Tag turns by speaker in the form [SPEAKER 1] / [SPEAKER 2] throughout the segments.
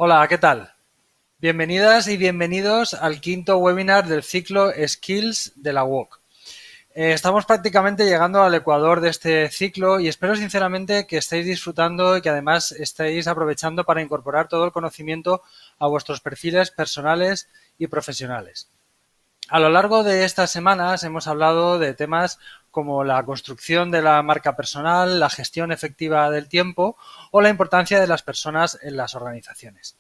[SPEAKER 1] Hola, ¿qué tal? Bienvenidas y bienvenidos al quinto webinar del ciclo Skills de la UOC. Estamos prácticamente llegando al ecuador de este ciclo y espero sinceramente que estéis disfrutando y que además estéis aprovechando para incorporar todo el conocimiento a vuestros perfiles personales y profesionales. A lo largo de estas semanas hemos hablado de temas como la construcción de la marca personal, la gestión efectiva del tiempo o la importancia de las personas en las organizaciones.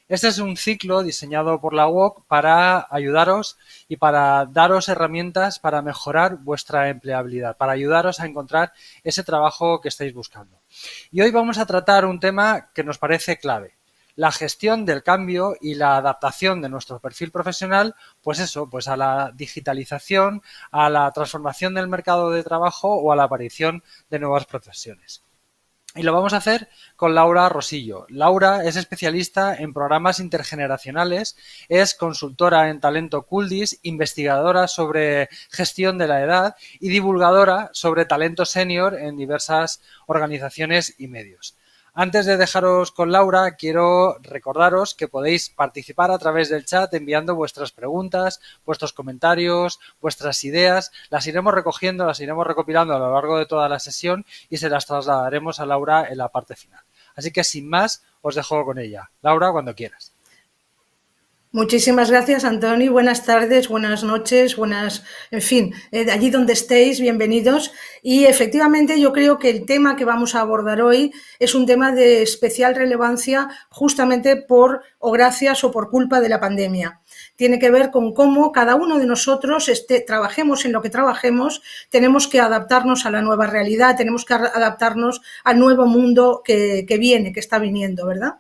[SPEAKER 1] Este es un ciclo diseñado por la UOC para ayudaros y para daros herramientas para mejorar vuestra empleabilidad, para ayudaros a encontrar ese trabajo que estáis buscando. Y hoy vamos a tratar un tema que nos parece clave: la gestión del cambio y la adaptación de nuestro perfil profesional, pues a la digitalización, a la transformación del mercado de trabajo o a la aparición de nuevas profesiones. Y lo vamos a hacer con Laura Rosillo. Laura es especialista en programas intergeneracionales, es consultora en talento Kuldis, investigadora sobre gestión de la edad y divulgadora sobre talento senior en diversas organizaciones y medios. Antes de dejaros con Laura, quiero recordaros que podéis participar a través del chat enviando vuestras preguntas, vuestros comentarios, vuestras ideas. Las iremos recogiendo, las iremos recopilando a lo largo de toda la sesión y se las trasladaremos a Laura en la parte final. Así que sin más, os dejo con ella. Laura, cuando quieras.
[SPEAKER 2] Muchísimas gracias, Antoni. Buenas tardes, buenas noches, en fin, de allí donde estéis, bienvenidos. Y efectivamente yo creo que el tema que vamos a abordar hoy es un tema de especial relevancia justamente por o gracias o por culpa de la pandemia. Tiene que ver con cómo cada uno de nosotros, trabajemos en lo que trabajemos, tenemos que adaptarnos a la nueva realidad, tenemos que adaptarnos al nuevo mundo que viene, que está viniendo, ¿verdad?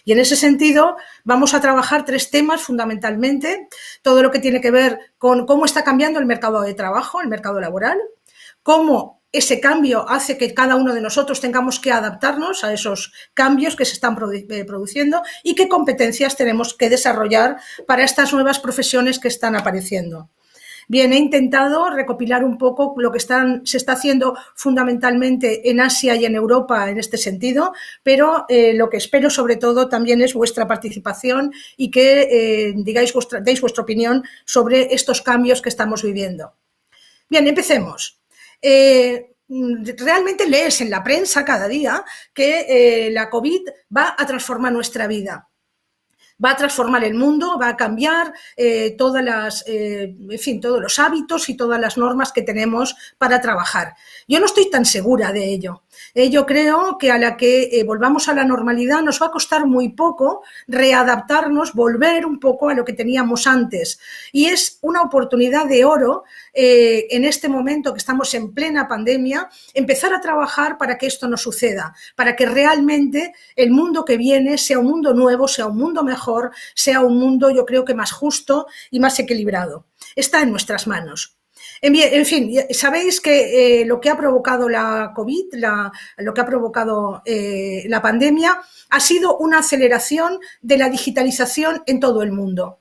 [SPEAKER 2] Y en ese sentido vamos a trabajar tres temas fundamentalmente: todo lo que tiene que ver con cómo está cambiando el mercado de trabajo, el mercado laboral, cómo ese cambio hace que cada uno de nosotros tengamos que adaptarnos a esos cambios que se están produciendo y qué competencias tenemos que desarrollar para estas nuevas profesiones que están apareciendo. Bien, he intentado recopilar un poco lo que se está haciendo fundamentalmente en Asia y en Europa en este sentido, pero lo que espero sobre todo también es vuestra participación y que deis vuestra opinión sobre estos cambios que estamos viviendo. Bien, empecemos. Realmente lees en la prensa cada día que la COVID va a transformar nuestra vida. Va a transformar el mundo, va a cambiar todos los hábitos y todas las normas que tenemos para trabajar. Yo no estoy tan segura de ello. Yo creo que a la que volvamos a la normalidad nos va a costar muy poco readaptarnos, volver un poco a lo que teníamos antes. Y es una oportunidad de oro en este momento que estamos en plena pandemia, empezar a trabajar para que esto no suceda, para que realmente el mundo que viene sea un mundo nuevo, sea un mundo mejor, sea un mundo, yo creo que más justo y más equilibrado. Está en nuestras manos. En fin, sabéis que lo que ha provocado la COVID, lo que ha provocado la pandemia, ha sido una aceleración de la digitalización en todo el mundo.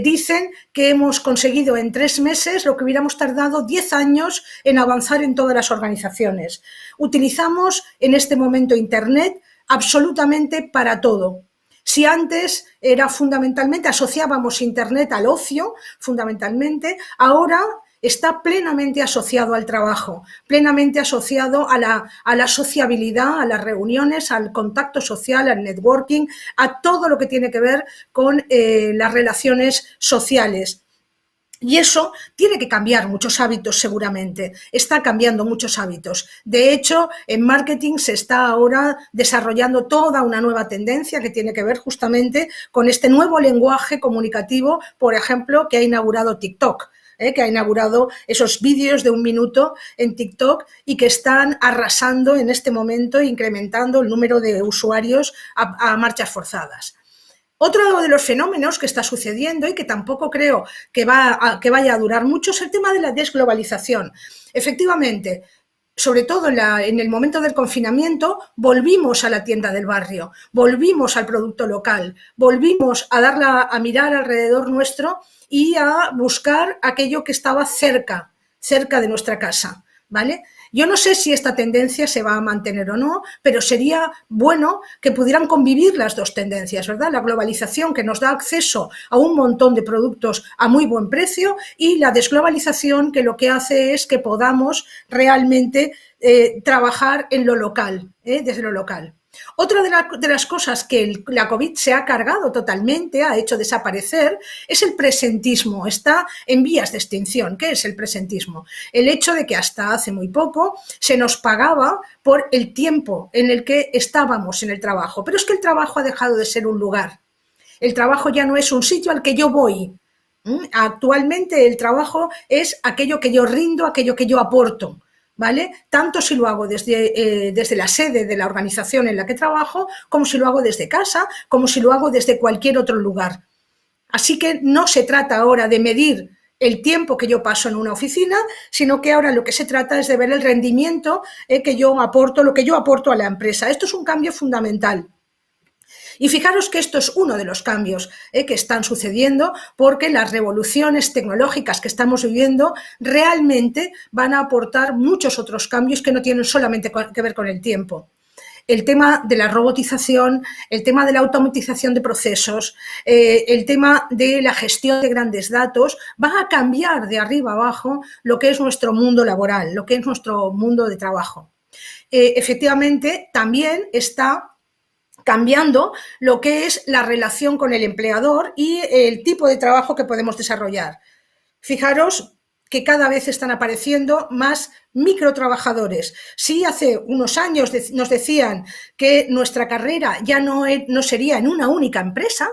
[SPEAKER 2] Dicen que hemos conseguido en 3 meses lo que hubiéramos tardado 10 años en avanzar en todas las organizaciones. Utilizamos en este momento Internet absolutamente para todo. Si antes era fundamentalmente, asociábamos Internet al ocio, fundamentalmente, ahora está plenamente asociado al trabajo, plenamente asociado a la sociabilidad, a las reuniones, al contacto social, al networking, a todo lo que tiene que ver con las relaciones sociales. Y eso tiene que cambiar muchos hábitos seguramente, está cambiando muchos hábitos. De hecho, en marketing se está ahora desarrollando toda una nueva tendencia que tiene que ver justamente con este nuevo lenguaje comunicativo, por ejemplo, que ha inaugurado TikTok. Que ha inaugurado esos vídeos de 1 minuto en TikTok y que están arrasando en este momento, incrementando el número de usuarios a marchas forzadas. Otro de los fenómenos que está sucediendo y que tampoco creo que vaya a durar mucho es el tema de la desglobalización. Efectivamente, sobre todo en el momento del confinamiento, volvimos a la tienda del barrio, volvimos al producto local, volvimos a mirar alrededor nuestro y a buscar aquello que estaba cerca de nuestra casa. ¿vale? Yo no sé si esta tendencia se va a mantener o no, pero sería bueno que pudieran convivir las dos tendencias, ¿verdad? La globalización, que nos da acceso a un montón de productos a muy buen precio, y la desglobalización, que lo que hace es que podamos realmente trabajar en lo local, desde lo local. Otra de las cosas que la COVID se ha cargado totalmente, ha hecho desaparecer, es el presentismo. Está en vías de extinción. ¿Qué es el presentismo? El hecho de que hasta hace muy poco se nos pagaba por el tiempo en el que estábamos en el trabajo. Pero es que el trabajo ha dejado de ser un lugar. El trabajo ya no es un sitio al que yo voy. Actualmente el trabajo es aquello que yo rindo, aquello que yo aporto. ¿Vale? Tanto si lo hago desde la sede de la organización en la que trabajo, como si lo hago desde casa, como si lo hago desde cualquier otro lugar. Así que no se trata ahora de medir el tiempo que yo paso en una oficina, sino que ahora lo que se trata es de ver el rendimiento que yo aporto, lo que yo aporto a la empresa. Esto es un cambio fundamental. Y fijaros que esto es uno de los cambios que están sucediendo, porque las revoluciones tecnológicas que estamos viviendo realmente van a aportar muchos otros cambios que no tienen solamente que ver con el tiempo. El tema de la robotización, el tema de la automatización de procesos, el tema de la gestión de grandes datos, va a cambiar de arriba a abajo lo que es nuestro mundo laboral, lo que es nuestro mundo de trabajo. Efectivamente, también está cambiando lo que es la relación con el empleador y el tipo de trabajo que podemos desarrollar. Fijaros que cada vez están apareciendo más microtrabajadores. Si hace unos años nos decían que nuestra carrera ya no sería en una única empresa,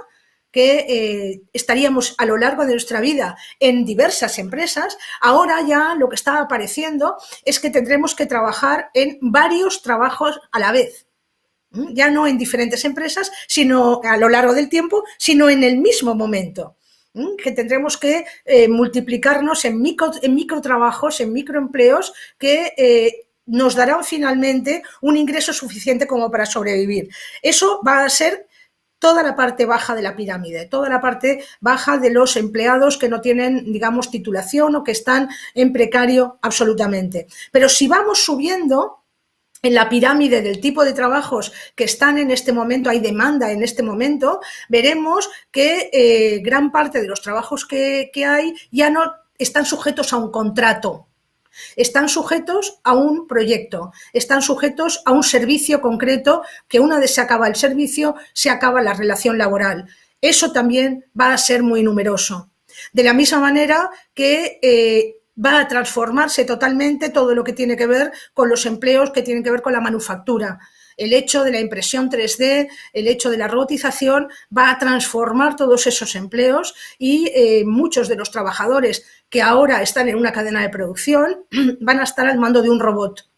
[SPEAKER 2] que estaríamos a lo largo de nuestra vida en diversas empresas, ahora ya lo que está apareciendo es que tendremos que trabajar en varios trabajos a la vez. Ya no en diferentes empresas, sino a lo largo del tiempo, sino en el mismo momento, que tendremos que multiplicarnos en microtrabajos, en microempleos que nos darán finalmente un ingreso suficiente como para sobrevivir. Eso va a ser toda la parte baja de la pirámide, toda la parte baja de los empleados que no tienen, digamos, titulación o que están en precario absolutamente. Pero si vamos subiendo en la pirámide del tipo de trabajos que están en este momento, hay demanda en este momento, veremos que gran parte de los trabajos que hay ya no están sujetos a un contrato, están sujetos a un proyecto, están sujetos a un servicio concreto, que una vez se acaba el servicio, se acaba la relación laboral. Eso también va a ser muy numeroso. De la misma manera que va a transformarse totalmente todo lo que tiene que ver con los empleos que tienen que ver con la manufactura. El hecho de la impresión 3D, el hecho de la robotización va a transformar todos esos empleos y muchos de los trabajadores que ahora están en una cadena de producción van a estar al mando de un robot.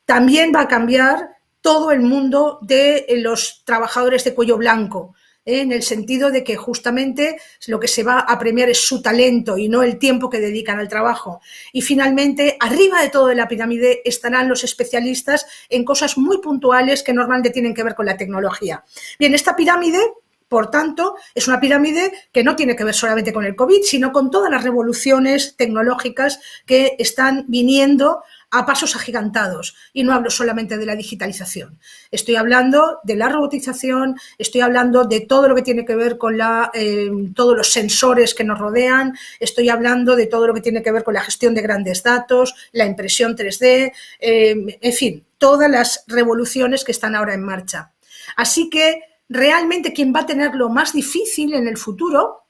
[SPEAKER 2] También va a cambiar todo el mundo de los trabajadores de cuello blanco, en el sentido de que justamente lo que se va a premiar es su talento y no el tiempo que dedican al trabajo. Y finalmente, arriba de todo de la pirámide estarán los especialistas en cosas muy puntuales que normalmente tienen que ver con la tecnología. Bien, esta pirámide, por tanto, es una pirámide que no tiene que ver solamente con el COVID, sino con todas las revoluciones tecnológicas que están viniendo a pasos agigantados. Y no hablo solamente de la digitalización. Estoy hablando de la robotización, estoy hablando de todo lo que tiene que ver con todos los sensores que nos rodean, estoy hablando de todo lo que tiene que ver con la gestión de grandes datos, la impresión 3D, en fin, todas las revoluciones que están ahora en marcha. Así que realmente quien va a tener lo más difícil en el futuro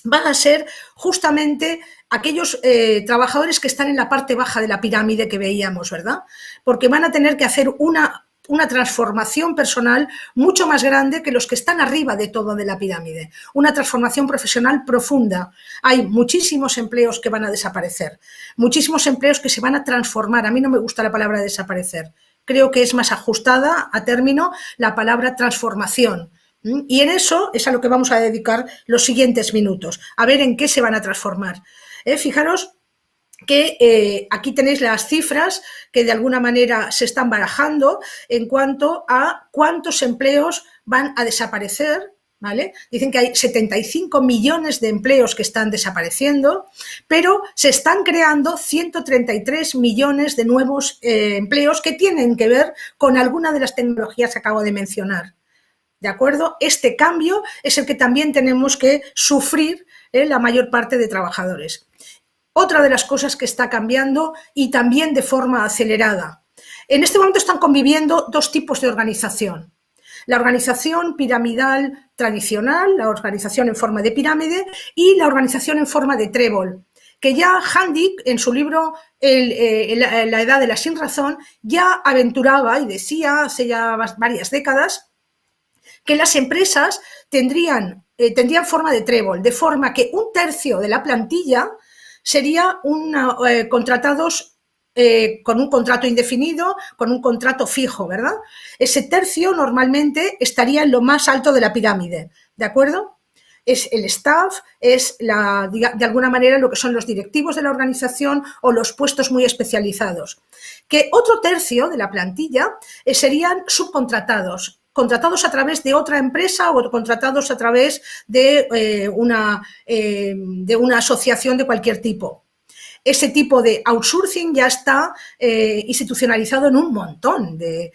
[SPEAKER 2] van a ser justamente aquellos trabajadores que están en la parte baja de la pirámide que veíamos, ¿verdad? Porque van a tener que hacer una transformación personal mucho más grande que los que están arriba de todo de la pirámide. Una transformación profesional profunda. Hay muchísimos empleos que van a desaparecer, muchísimos empleos que se van a transformar. A mí no me gusta la palabra desaparecer. Creo que es más ajustada a término la palabra transformación. Y en eso es a lo que vamos a dedicar los siguientes minutos, a ver en qué se van a transformar. Fijaros que aquí tenéis las cifras que de alguna manera se están barajando en cuanto a cuántos empleos van a desaparecer ¿vale? Dicen que hay 75 millones de empleos que están desapareciendo, pero se están creando 133 millones de nuevos empleos que tienen que ver con alguna de las tecnologías que acabo de mencionar. ¿De acuerdo? Este cambio es el que también tenemos que sufrir la mayor parte de trabajadores. Otra de las cosas que está cambiando y también de forma acelerada. En este momento están conviviendo dos tipos de organización. La organización piramidal tradicional, la organización en forma de pirámide, y la organización en forma de trébol, que ya Handic, en su libro La edad de la sinrazón, ya aventuraba y decía hace ya varias décadas que las empresas tendrían forma de trébol, de forma que un tercio de la plantilla sería contratados con un contrato indefinido, con un contrato fijo, ¿verdad? Ese tercio normalmente estaría en lo más alto de la pirámide, ¿de acuerdo? Es el staff, es de alguna manera lo que son los directivos de la organización o los puestos muy especializados. Que otro tercio de la plantilla serían subcontratados, contratados a través de otra empresa o contratados a través de una asociación de cualquier tipo. Ese tipo de outsourcing ya está institucionalizado en un montón de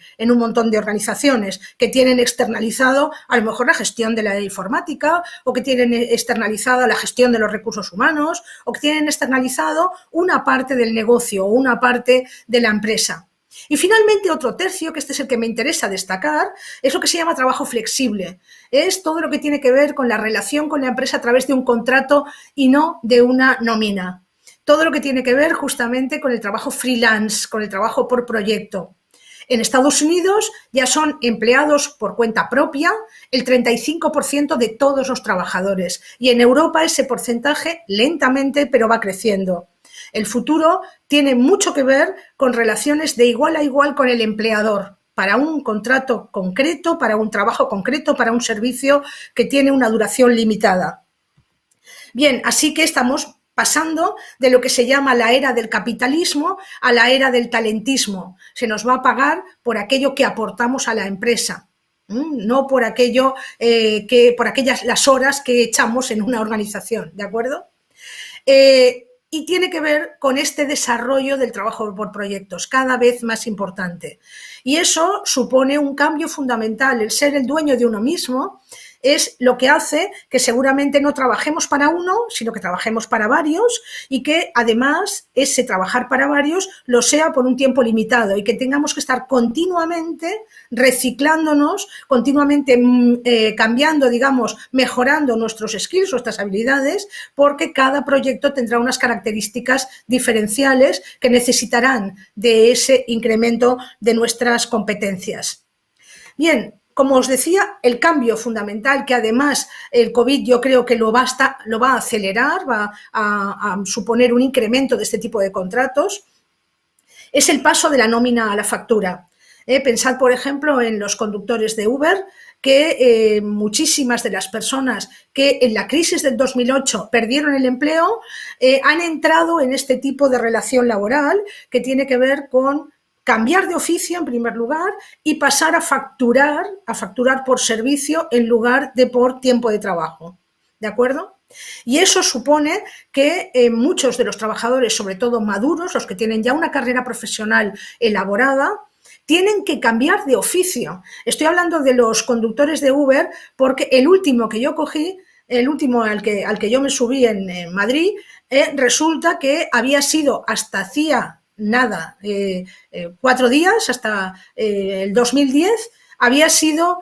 [SPEAKER 2] organizaciones que tienen externalizado a lo mejor la gestión de la informática, o que tienen externalizada la gestión de los recursos humanos, o que tienen externalizado una parte del negocio o una parte de la empresa. Y finalmente otro tercio, que este es el que me interesa destacar, es lo que se llama trabajo flexible. Es todo lo que tiene que ver con la relación con la empresa a través de un contrato y no de una nómina. Todo lo que tiene que ver justamente con el trabajo freelance, con el trabajo por proyecto. En Estados Unidos ya son empleados por cuenta propia el 35% de todos los trabajadores, y en Europa ese porcentaje lentamente pero va creciendo. El futuro tiene mucho que ver con relaciones de igual a igual con el empleador, para un contrato concreto, para un trabajo concreto, para un servicio que tiene una duración limitada. Bien, así que estamos pasando de lo que se llama la era del capitalismo a la era del talentismo. Se nos va a pagar por aquello que aportamos a la empresa, no por por aquellas las horas que echamos en una organización, ¿de acuerdo? Y tiene que ver con este desarrollo del trabajo por proyectos, cada vez más importante. Y eso supone un cambio fundamental. El ser el dueño de uno mismo es lo que hace que seguramente no trabajemos para uno, sino que trabajemos para varios, y que además ese trabajar para varios lo sea por un tiempo limitado, y que tengamos que estar continuamente reciclándonos, continuamente cambiando, digamos, mejorando nuestros skills, nuestras habilidades, porque cada proyecto tendrá unas características diferenciales que necesitarán de ese incremento de nuestras competencias. Bien, como os decía, el cambio fundamental, que además el COVID yo creo que lo va a acelerar, va a suponer un incremento de este tipo de contratos, es el paso de la nómina a la factura. Pensad, por ejemplo, en los conductores de Uber, que muchísimas de las personas que en la crisis del 2008 perdieron el empleo han entrado en este tipo de relación laboral que tiene que ver con cambiar de oficio en primer lugar y pasar a facturar por servicio en lugar de por tiempo de trabajo. ¿De acuerdo? Y eso supone que muchos de los trabajadores, sobre todo maduros, los que tienen ya una carrera profesional elaborada, tienen que cambiar de oficio. Estoy hablando de los conductores de Uber porque el último que yo cogí, el último al que yo me subí en Madrid, resulta que había sido hasta hacía nada, 4 días, hasta el 2010, había sido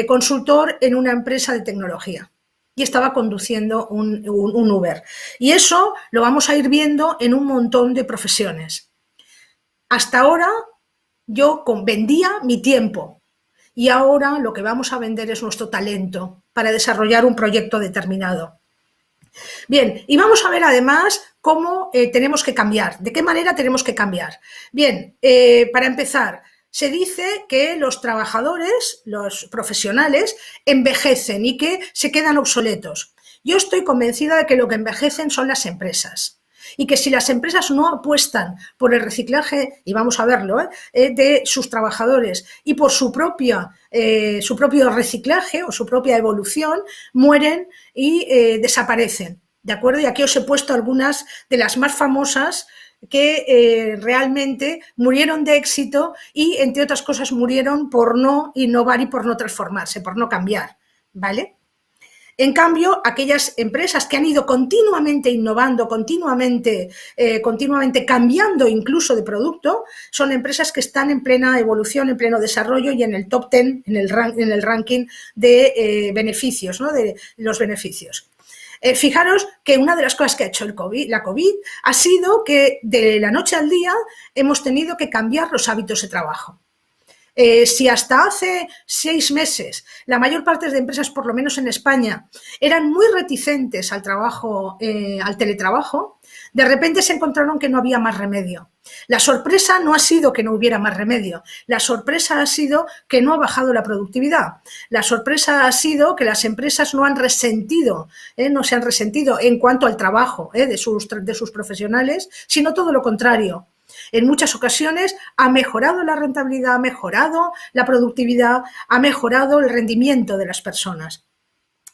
[SPEAKER 2] consultor en una empresa de tecnología y estaba conduciendo un Uber. Y eso lo vamos a ir viendo en un montón de profesiones. Hasta ahora yo vendía mi tiempo y ahora lo que vamos a vender es nuestro talento para desarrollar un proyecto determinado. Bien, y vamos a ver además cómo tenemos que cambiar, de qué manera tenemos que cambiar. Bien, para empezar, se dice que los trabajadores, los profesionales, envejecen y que se quedan obsoletos. Yo estoy convencida de que lo que envejecen son las empresas. y que si las empresas no apuestan por el reciclaje, y vamos a verlo, de sus trabajadores y por su propio reciclaje o su propia evolución, mueren y desaparecen. ¿De acuerdo? Y aquí os he puesto algunas de las más famosas que realmente murieron de éxito y, entre otras cosas, murieron por no innovar y por no transformarse, por no cambiar, ¿vale? En cambio, aquellas empresas que han ido continuamente innovando, continuamente cambiando incluso de producto, son empresas que están en plena evolución, en pleno desarrollo y en el top 10, en el ranking de beneficios, ¿no? De los beneficios. Fijaros que una de las cosas que ha hecho la COVID ha sido que de la noche al día hemos tenido que cambiar los hábitos de trabajo. Si hasta hace 6 meses la mayor parte de empresas, por lo menos en España, eran muy reticentes al teletrabajo, de repente se encontraron que no había más remedio. La sorpresa no ha sido que no hubiera más remedio, la sorpresa ha sido que no ha bajado la productividad, la sorpresa ha sido que las empresas no se han resentido en cuanto al trabajo de sus profesionales, sino todo lo contrario. En muchas ocasiones ha mejorado la rentabilidad, ha mejorado la productividad, ha mejorado el rendimiento de las personas.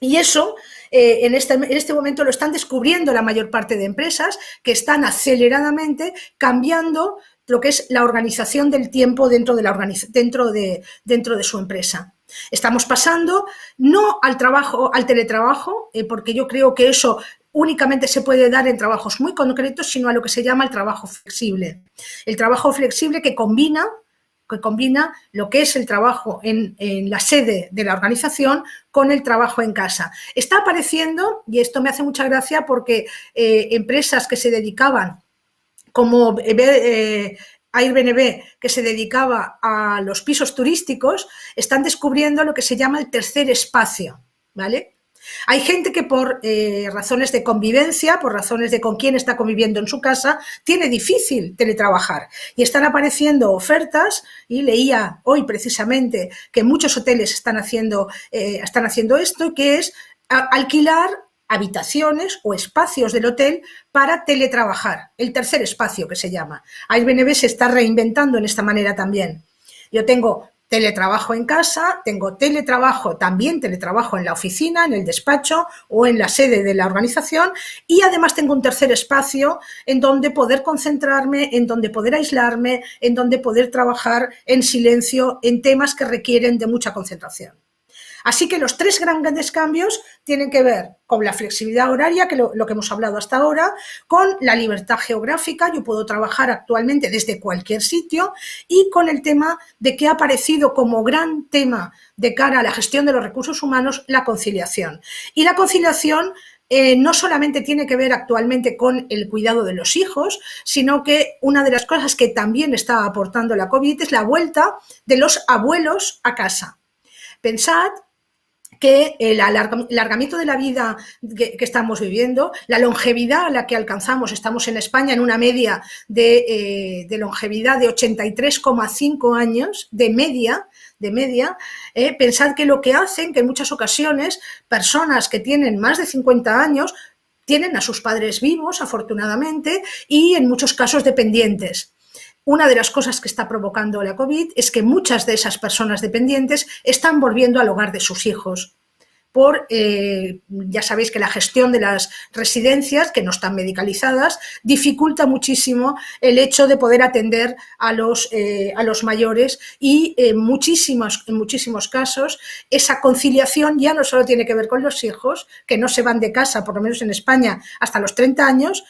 [SPEAKER 2] Y eso en este momento lo están descubriendo la mayor parte de empresas que están aceleradamente cambiando lo que es la organización del tiempo dentro de su empresa. Estamos pasando no al teletrabajo, porque yo creo que eso únicamente se puede dar en trabajos muy concretos, sino a lo que se llama el trabajo flexible. El trabajo flexible que combina lo que es el trabajo en la sede de la organización con el trabajo en casa. Está apareciendo, y esto me hace mucha gracia porque empresas que se dedicaban, como Airbnb, que se dedicaba a los pisos turísticos, están descubriendo lo que se llama el tercer espacio, ¿vale? Hay gente que por razones de convivencia, por razones de con quién está conviviendo en su casa, tiene difícil teletrabajar y están apareciendo ofertas, y leía hoy precisamente que muchos hoteles están haciendo esto, que es alquilar habitaciones o espacios del hotel para teletrabajar, el tercer espacio que se llama. Airbnb se está reinventando en esta manera también. Yo tengo teletrabajo en casa, tengo teletrabajo en la oficina, en el despacho o en la sede de la organización, y además tengo un tercer espacio en donde poder concentrarme, en donde poder aislarme, en donde poder trabajar en silencio en temas que requieren de mucha concentración. Así que los 3 grandes cambios tienen que ver con la flexibilidad horaria, que lo que hemos hablado hasta ahora, con la libertad geográfica, yo puedo trabajar actualmente desde cualquier sitio, y con el tema de que ha aparecido como gran tema de cara a la gestión de los recursos humanos, la conciliación. Y la conciliación no solamente tiene que ver actualmente con el cuidado de los hijos, sino que una de las cosas que también está aportando la COVID es la vuelta de los abuelos a casa. Pensad que el alargamiento de la vida que estamos viviendo, la longevidad a la que alcanzamos, estamos en España en una media de longevidad de 83,5 años, de media, pensad que lo que hacen, que en muchas ocasiones personas que tienen más de 50 años tienen a sus padres vivos, afortunadamente, y en muchos casos dependientes. Una de las cosas que está provocando la COVID es que muchas de esas personas dependientes están volviendo al hogar de sus hijos. Ya sabéis que la gestión de las residencias, que no están medicalizadas, dificulta muchísimo el hecho de poder atender a los mayores, y en muchísimos casos esa conciliación ya no solo tiene que ver con los hijos, que no se van de casa, por lo menos en España, hasta los 30 años,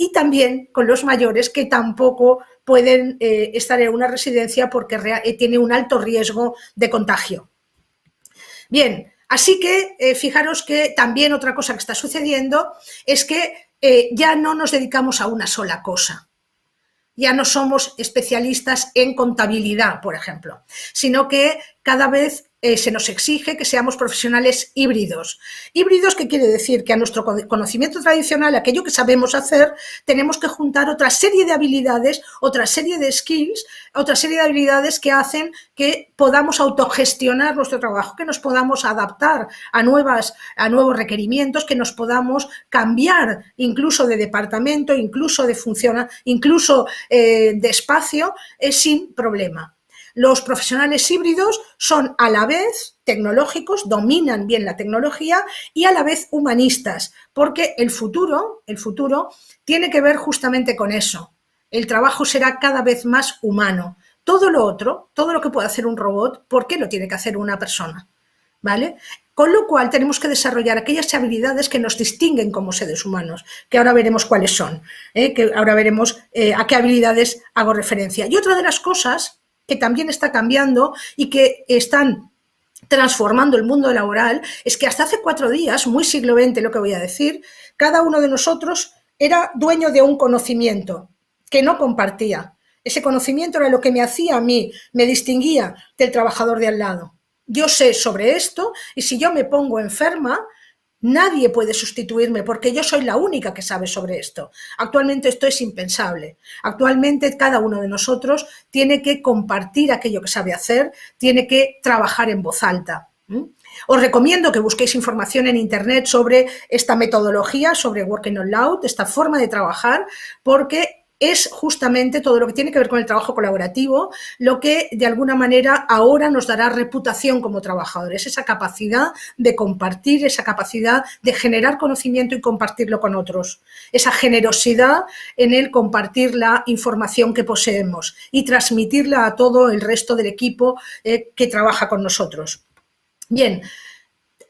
[SPEAKER 2] y también con los mayores que tampoco pueden estar en una residencia porque tiene un alto riesgo de contagio. Bien, así que fijaros que también otra cosa que está sucediendo es que ya no nos dedicamos a una sola cosa. Ya no somos especialistas en contabilidad, por ejemplo, sino que cada vez se nos exige que seamos profesionales híbridos. ¿Híbridos qué quiere decir? Que a nuestro conocimiento tradicional, aquello que sabemos hacer, tenemos que juntar otra serie de habilidades, otra serie de skills, otra serie de habilidades que hacen que podamos autogestionar nuestro trabajo, que nos podamos adaptar a nuevos requerimientos, que nos podamos cambiar incluso de departamento, incluso de función, incluso de espacio, sin problema. Los profesionales híbridos son a la vez tecnológicos, dominan bien la tecnología y a la vez humanistas, porque el futuro tiene que ver justamente con eso. El trabajo será cada vez más humano. Todo lo otro, todo lo que puede hacer un robot, ¿por qué lo tiene que hacer una persona? ¿Vale? Con lo cual tenemos que desarrollar aquellas habilidades que nos distinguen como seres humanos, que ahora veremos cuáles son, que ahora veremos a qué habilidades hago referencia. Y otra de las cosas que también está cambiando y que están transformando el mundo laboral, es que hasta hace 4 días, muy siglo XX lo que voy a decir, cada uno de nosotros era dueño de un conocimiento que no compartía. Ese conocimiento era lo que me hacía a mí, me distinguía del trabajador de al lado. Yo sé sobre esto y si yo me pongo enferma, nadie puede sustituirme porque yo soy la única que sabe sobre esto. Actualmente esto es impensable. Actualmente cada uno de nosotros tiene que compartir aquello que sabe hacer, tiene que trabajar en voz alta. Os recomiendo que busquéis información en internet sobre esta metodología, sobre Working Out Loud, esta forma de trabajar, porque es justamente todo lo que tiene que ver con el trabajo colaborativo, lo que de alguna manera ahora nos dará reputación como trabajadores, esa capacidad de compartir, esa capacidad de generar conocimiento y compartirlo con otros, esa generosidad en el compartir la información que poseemos y transmitirla a todo el resto del equipo que trabaja con nosotros. Bien.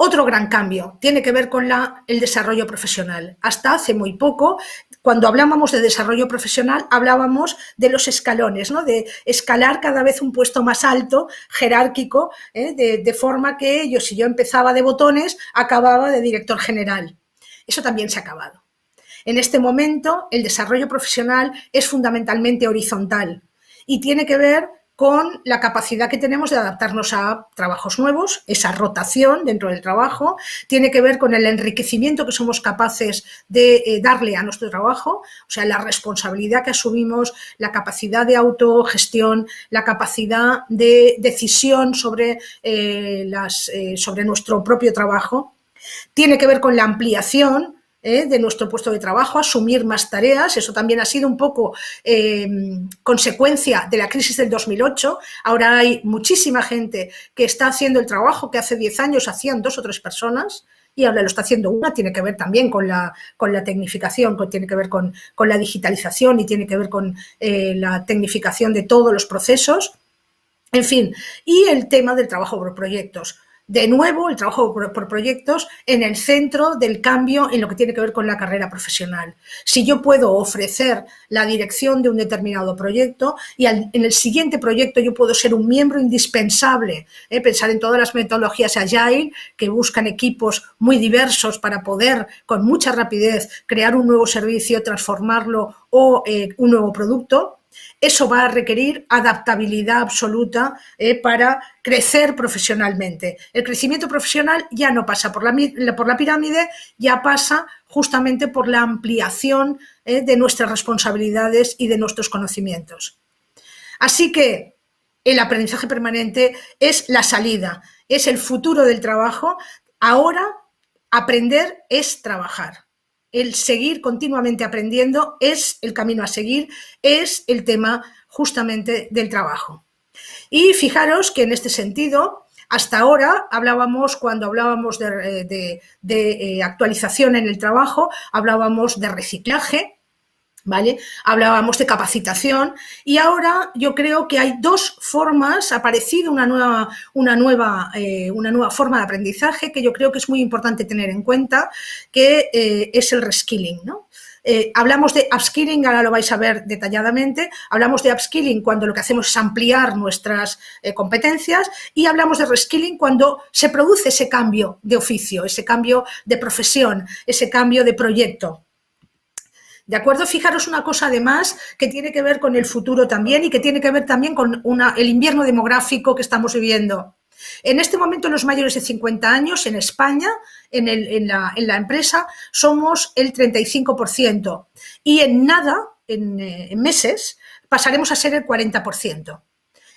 [SPEAKER 2] Otro gran cambio tiene que ver con el desarrollo profesional. Hasta hace muy poco, cuando hablábamos de desarrollo profesional, hablábamos de los escalones, ¿no? De escalar cada vez un puesto más alto, jerárquico, de forma que si yo empezaba de botones, acababa de director general. Eso también se ha acabado. En este momento, el desarrollo profesional es fundamentalmente horizontal y tiene que ver con la capacidad que tenemos de adaptarnos a trabajos nuevos, esa rotación dentro del trabajo, tiene que ver con el enriquecimiento que somos capaces de darle a nuestro trabajo, o sea, la responsabilidad que asumimos, la capacidad de autogestión, la capacidad de decisión sobre nuestro propio trabajo, tiene que ver con la ampliación de nuestro puesto de trabajo, asumir más tareas. Eso también ha sido un poco consecuencia de la crisis del 2008. Ahora hay muchísima gente que está haciendo el trabajo que hace 10 años hacían 2 o 3 personas y ahora lo está haciendo una. Tiene que ver también con la tecnificación, tiene que ver con la digitalización y tiene que ver con la tecnificación de todos los procesos. En fin, y el tema del trabajo por proyectos. De nuevo, el trabajo por proyectos en el centro del cambio en lo que tiene que ver con la carrera profesional. Si yo puedo ofrecer la dirección de un determinado proyecto y en el siguiente proyecto yo puedo ser un miembro indispensable, pensar en todas las metodologías Agile que buscan equipos muy diversos para poder con mucha rapidez crear un nuevo servicio, transformarlo o un nuevo producto. Eso va a requerir adaptabilidad absoluta para crecer profesionalmente. El crecimiento profesional ya no pasa por la pirámide, ya pasa justamente por la ampliación de nuestras responsabilidades y de nuestros conocimientos. Así que el aprendizaje permanente es la salida, es el futuro del trabajo. Ahora, aprender es trabajar. El seguir continuamente aprendiendo es el camino a seguir, es el tema justamente del trabajo. Y fijaros que en este sentido, hasta ahora cuando hablábamos de actualización en el trabajo, hablábamos de reciclaje, ¿vale? Hablábamos de capacitación y ahora yo creo que hay 2 formas, ha aparecido una nueva forma de aprendizaje que yo creo que es muy importante tener en cuenta, que es el reskilling, ¿no? Hablamos de upskilling, ahora lo vais a ver detalladamente, hablamos de upskilling cuando lo que hacemos es ampliar nuestras competencias y hablamos de reskilling cuando se produce ese cambio de oficio, ese cambio de profesión, ese cambio de proyecto. ¿De acuerdo? Fijaros una cosa además que tiene que ver con el futuro también y que tiene que ver también con el invierno demográfico que estamos viviendo. En este momento, los mayores de 50 años en España, en la empresa, somos el 35%. Y en nada, en meses, pasaremos a ser el 40%.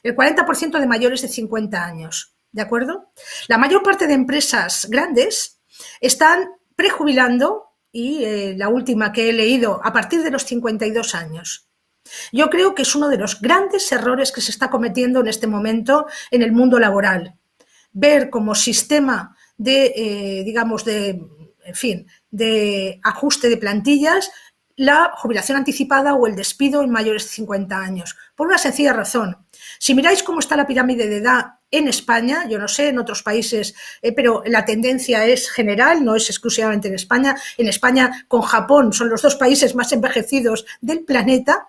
[SPEAKER 2] El 40% de mayores de 50 años. ¿De acuerdo? La mayor parte de empresas grandes están prejubilando, y la última que he leído, a partir de los 52 años. Yo creo que es uno de los grandes errores que se está cometiendo en este momento en el mundo laboral. Ver como sistema de, digamos, de ajuste de plantillas la jubilación anticipada o el despido en mayores de 50 años. Por una sencilla razón. Si miráis cómo está la pirámide de edad en España, yo no sé, en otros países, pero la tendencia es general, no es exclusivamente en España. En España, con Japón, son los dos países más envejecidos del planeta.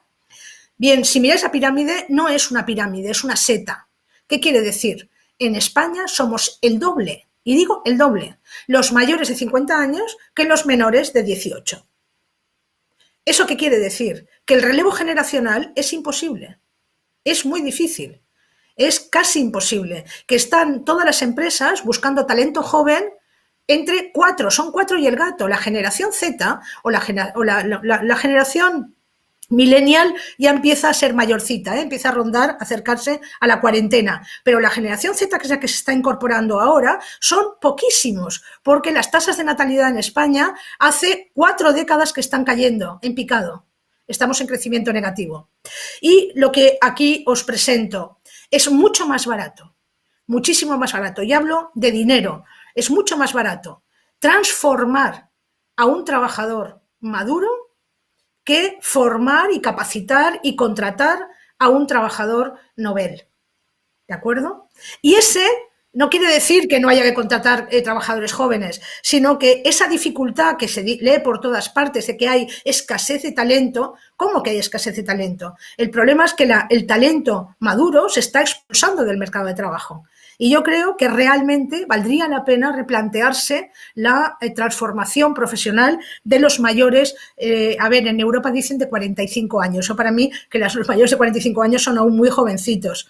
[SPEAKER 2] Bien, si miráis la pirámide, no es una pirámide, es una seta. ¿Qué quiere decir? En España somos el doble, y digo el doble, los mayores de 50 años que los menores de 18. ¿Eso qué quiere decir? Que el relevo generacional es imposible, es muy difícil, es casi imposible, que están todas las empresas buscando talento joven entre cuatro, son cuatro y el gato. La generación Z o la generación millennial ya empieza a ser mayorcita, empieza a rondar, a acercarse a la cuarentena, pero la generación Z, que es la que se está incorporando ahora, son poquísimos, porque las tasas de natalidad en España hace 4 décadas que están cayendo en picado, estamos en crecimiento negativo. Y lo que aquí os presento es mucho más barato, muchísimo más barato, y hablo de dinero, es mucho más barato transformar a un trabajador maduro que formar y capacitar y contratar a un trabajador novel. ¿De acuerdo? Y ese no quiere decir que no haya que contratar trabajadores jóvenes, sino que esa dificultad que se lee por todas partes de que hay escasez de talento. ¿Cómo que hay escasez de talento? El problema es que el talento maduro se está expulsando del mercado de trabajo. Y yo creo que realmente valdría la pena replantearse la transformación profesional de los mayores. A ver, en Europa dicen de 45 años. Eso para mí, que los mayores de 45 años son aún muy jovencitos.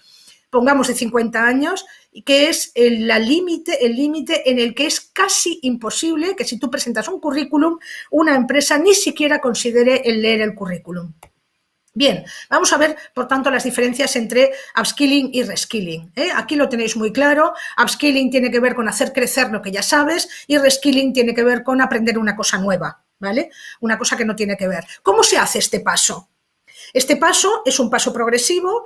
[SPEAKER 2] Pongamos de 50 años, que es el límite en el que es casi imposible que si tú presentas un currículum, una empresa ni siquiera considere el leer el currículum. Bien, vamos a ver, por tanto, las diferencias entre upskilling y reskilling. Aquí lo tenéis muy claro. Upskilling tiene que ver con hacer crecer lo que ya sabes y reskilling tiene que ver con aprender una cosa nueva, ¿vale? Una cosa que no tiene que ver. ¿Cómo se hace este paso? Este paso es un paso progresivo.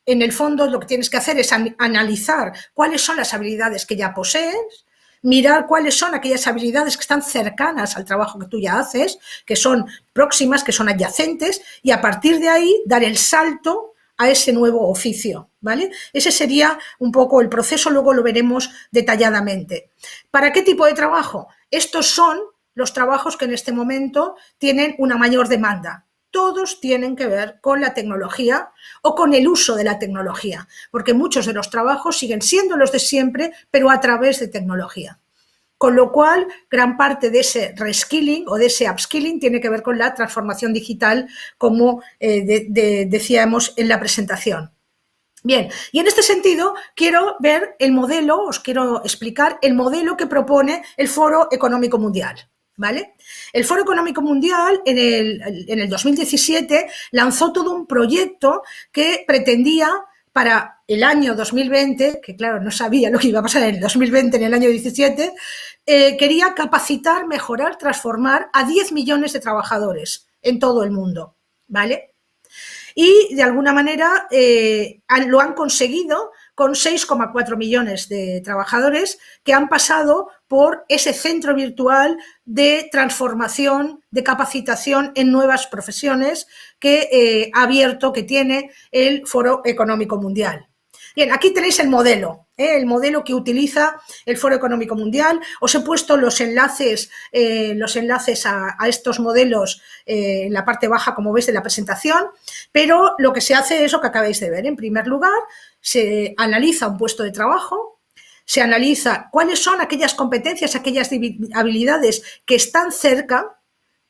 [SPEAKER 2] En el fondo, lo que tienes que hacer es analizar cuáles son las habilidades que ya posees, mirar cuáles son aquellas habilidades que están cercanas al trabajo que tú ya haces, que son próximas, que son adyacentes, y a partir de ahí dar el salto a ese nuevo oficio, ¿vale? Ese sería un poco el proceso, luego lo veremos detalladamente. ¿Para qué tipo de trabajo? Estos son los trabajos que en este momento tienen una mayor demanda. Todos tienen que ver con la tecnología o con el uso de la tecnología, porque muchos de los trabajos siguen siendo los de siempre, pero a través de tecnología. Con lo cual, gran parte de ese reskilling o de ese upskilling tiene que ver con la transformación digital, como decíamos en la presentación. Bien, y en este sentido quiero ver el modelo, os quiero explicar el modelo que propone el Foro Económico Mundial. ¿Vale? El Foro Económico Mundial en el 2017 lanzó todo un proyecto que pretendía para el año 2020, que claro, no sabía lo que iba a pasar en el 2020, en el año 17, quería capacitar, mejorar, transformar a 10 millones de trabajadores en todo el mundo, ¿vale? Y de alguna manera lo han conseguido con 6,4 millones de trabajadores que han pasado por ese centro virtual de transformación, de capacitación en nuevas profesiones que ha abierto, que tiene el Foro Económico Mundial. Bien, aquí tenéis el modelo que utiliza el Foro Económico Mundial. Os he puesto los enlaces a estos modelos en la parte baja, como veis, de la presentación, pero lo que se hace es lo que acabáis de ver. En primer lugar, se analiza un puesto de trabajo, se analiza cuáles son aquellas competencias, aquellas habilidades que están cerca,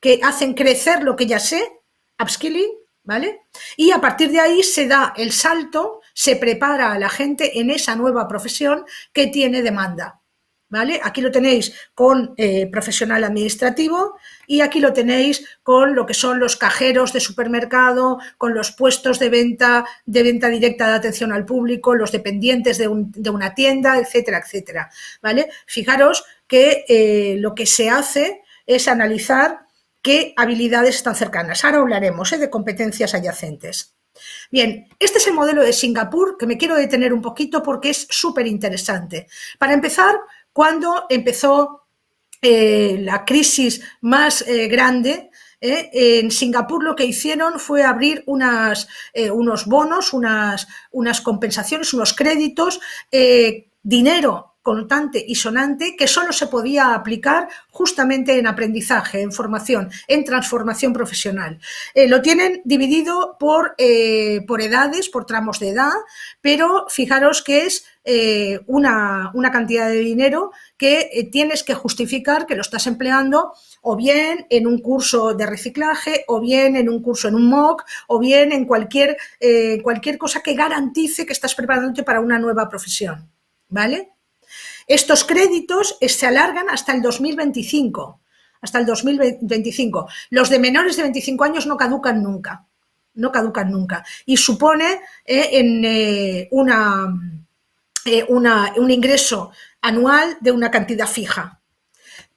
[SPEAKER 2] que hacen crecer lo que ya sé, upskilling, ¿vale? Y a partir de ahí se da el salto se prepara a la gente en esa nueva profesión que tiene demanda. ¿Vale? Aquí lo tenéis con profesional administrativo y aquí lo tenéis con lo que son los cajeros de supermercado, con los puestos de venta directa de atención al público, los dependientes de una tienda, etcétera, etcétera. ¿Vale? Fijaros que lo que se hace es analizar qué habilidades están cercanas. Ahora hablaremos de competencias adyacentes. Bien, este es el modelo de Singapur, que me quiero detener un poquito porque es súper interesante. Para empezar, cuando empezó la crisis más grande, en Singapur lo que hicieron fue abrir unos bonos, unas compensaciones, unos créditos, dinero contante y sonante que solo se podía aplicar justamente en aprendizaje, en formación, en transformación profesional. Lo tienen dividido por edades, por tramos de edad, pero fijaros que es una cantidad de dinero que tienes que justificar que lo estás empleando o bien en un curso de reciclaje, o bien en un curso en un MOOC, o bien en cualquier cosa que garantice que estás preparándote para una nueva profesión, ¿vale? Estos créditos se alargan hasta el 2025. Hasta el 2025. Los de menores de 25 años no caducan nunca. No caducan nunca. Y supone un ingreso anual de una cantidad fija.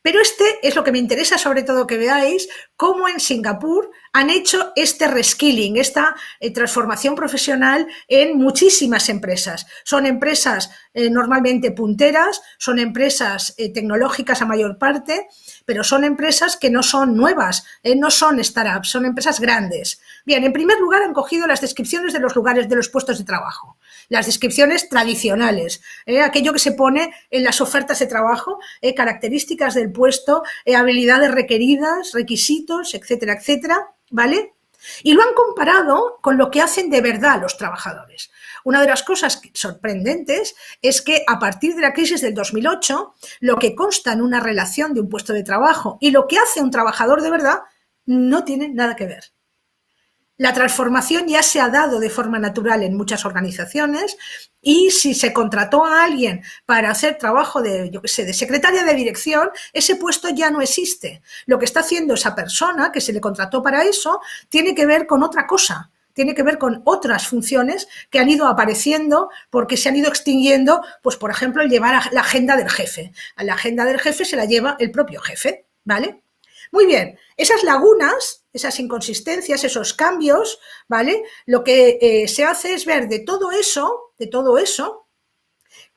[SPEAKER 2] Pero es lo que me interesa sobre todo que veáis, cómo en Singapur han hecho este reskilling, esta transformación profesional en muchísimas empresas. Son empresas normalmente punteras, son empresas tecnológicas a mayor parte, pero son empresas que no son nuevas, no son startups, son empresas grandes. Bien, en primer lugar han cogido las descripciones de los lugares, de los puestos de trabajo, las descripciones tradicionales, aquello que se pone en las ofertas de trabajo, características del puesto, habilidades requeridas, requisitos, etcétera, etcétera, ¿vale? Y lo han comparado con lo que hacen de verdad los trabajadores. Una de las cosas sorprendentes es que a partir de la crisis del 2008, lo que consta en una relación de un puesto de trabajo y lo que hace un trabajador de verdad no tienen nada que ver. La transformación ya se ha dado de forma natural en muchas organizaciones y si se contrató a alguien para hacer trabajo de secretaria de dirección, ese puesto ya no existe. Lo que está haciendo esa persona que se le contrató para eso tiene que ver con otra cosa. Tiene que ver con otras funciones que han ido apareciendo porque se han ido extinguiendo, pues por ejemplo, el llevar a la agenda del jefe. A la agenda del jefe se la lleva el propio jefe, ¿vale? Muy bien, esas lagunas, esas inconsistencias, esos cambios, ¿vale? Lo que se hace es ver de todo eso,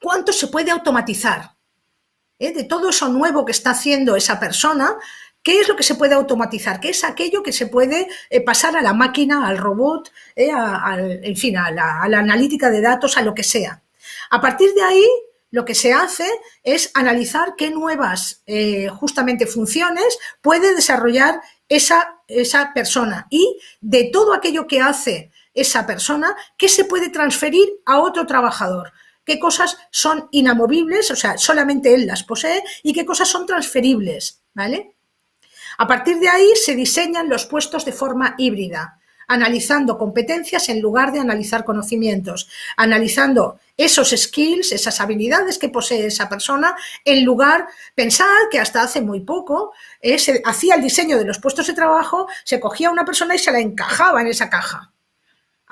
[SPEAKER 2] cuánto se puede automatizar, de todo eso nuevo que está haciendo esa persona. ¿Qué es lo que se puede automatizar? ¿Qué es aquello que se puede pasar a la máquina, al robot, en fin, a la analítica de datos, a lo que sea? A partir de ahí, lo que se hace es analizar qué nuevas justamente funciones puede desarrollar esa persona y de todo aquello que hace esa persona, qué se puede transferir a otro trabajador. Qué cosas son inamovibles, o sea, solamente él las posee, y qué cosas son transferibles, ¿vale? A partir de ahí se diseñan los puestos de forma híbrida, analizando competencias en lugar de analizar conocimientos, analizando esos skills, esas habilidades que posee esa persona, en lugar, pensar que hasta hace muy poco se hacía el diseño de los puestos de trabajo, se cogía a una persona y se la encajaba en esa caja.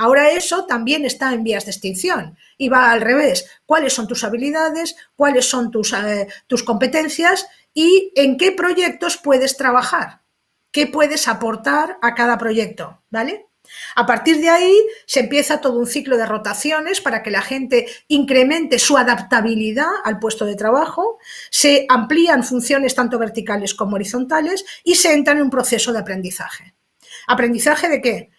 [SPEAKER 2] Ahora eso también está en vías de extinción y va al revés. ¿Cuáles son tus habilidades? ¿Cuáles son tus competencias? ¿Y en qué proyectos puedes trabajar? ¿Qué puedes aportar a cada proyecto? ¿Vale? A partir de ahí se empieza todo un ciclo de rotaciones para que la gente incremente su adaptabilidad al puesto de trabajo, se amplían funciones tanto verticales como horizontales y se entra en un proceso de aprendizaje. ¿Aprendizaje de qué?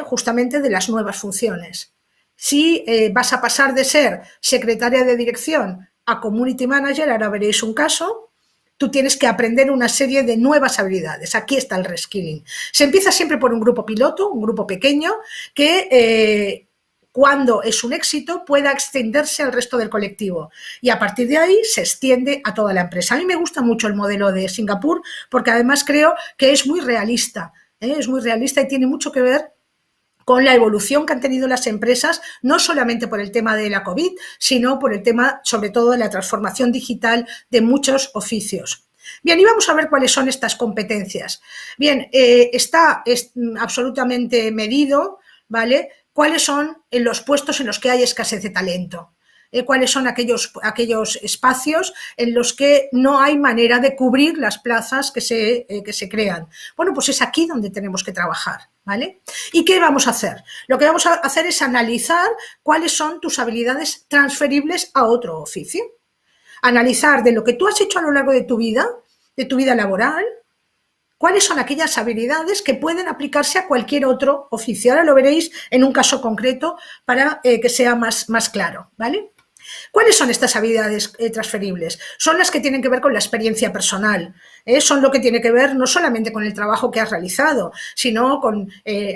[SPEAKER 2] Justamente de las nuevas funciones. Si vas a pasar de ser secretaria de dirección a community manager, ahora veréis un caso, tú tienes que aprender una serie de nuevas habilidades. Aquí está el reskilling. Se empieza siempre por un grupo piloto, un grupo pequeño, que cuando es un éxito pueda extenderse al resto del colectivo y a partir de ahí se extiende a toda la empresa. A mí me gusta mucho el modelo de Singapur porque además creo que es muy realista y tiene mucho que ver con la evolución que han tenido las empresas, no solamente por el tema de la COVID, sino por el tema, sobre todo, de la transformación digital de muchos oficios. Bien, y vamos a ver cuáles son estas competencias. Bien, está absolutamente medido, ¿vale?, cuáles son los puestos en los que hay escasez de talento. Cuáles son aquellos espacios en los que no hay manera de cubrir las plazas que se crean. Bueno, pues es aquí donde tenemos que trabajar, ¿vale? ¿Y qué vamos a hacer? Lo que vamos a hacer es analizar cuáles son tus habilidades transferibles a otro oficio. Analizar de lo que tú has hecho a lo largo de tu vida laboral, cuáles son aquellas habilidades que pueden aplicarse a cualquier otro oficio. Ahora lo veréis en un caso concreto para que sea más claro, ¿vale? ¿Cuáles son estas habilidades transferibles? Son las que tienen que ver con la experiencia personal, son lo que tiene que ver no solamente con el trabajo que has realizado, sino con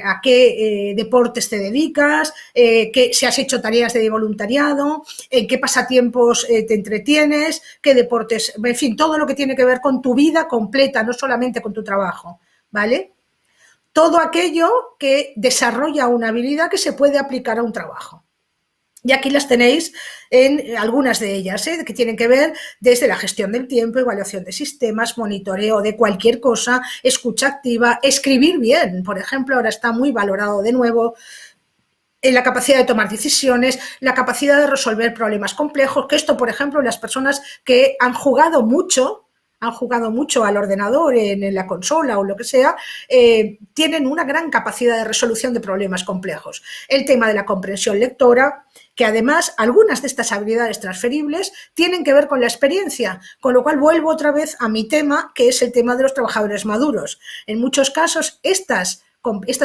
[SPEAKER 2] a qué deportes te dedicas, si has hecho tareas de voluntariado, en qué pasatiempos te entretienes, qué deportes, en fin, todo lo que tiene que ver con tu vida completa, no solamente con tu trabajo, ¿vale? Todo aquello que desarrolla una habilidad que se puede aplicar a un trabajo. Y aquí las tenéis en algunas de ellas, que tienen que ver desde la gestión del tiempo, evaluación de sistemas, monitoreo de cualquier cosa, escucha activa, escribir bien, por ejemplo, ahora está muy valorado de nuevo, en la capacidad de tomar decisiones, la capacidad de resolver problemas complejos, que esto, por ejemplo, las personas que han jugado mucho al ordenador en la consola o lo que sea, tienen una gran capacidad de resolución de problemas complejos. El tema de la comprensión lectora, que además algunas de estas habilidades transferibles tienen que ver con la experiencia, con lo cual vuelvo otra vez a mi tema, que es el tema de los trabajadores maduros. En muchos casos estas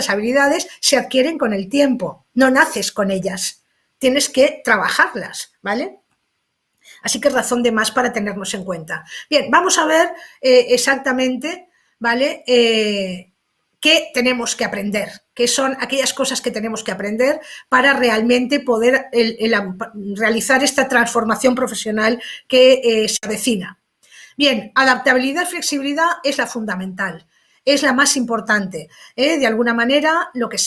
[SPEAKER 2] habilidades se adquieren con el tiempo, no naces con ellas, tienes que trabajarlas, ¿vale? Así que es razón de más para tenernos en cuenta. Bien, vamos a ver exactamente, ¿vale?, qué tenemos que aprender, qué son aquellas cosas que tenemos que aprender para realmente poder realizar esta transformación profesional que se avecina. Bien, adaptabilidad y flexibilidad es la fundamental. Es la más importante. De alguna manera, lo que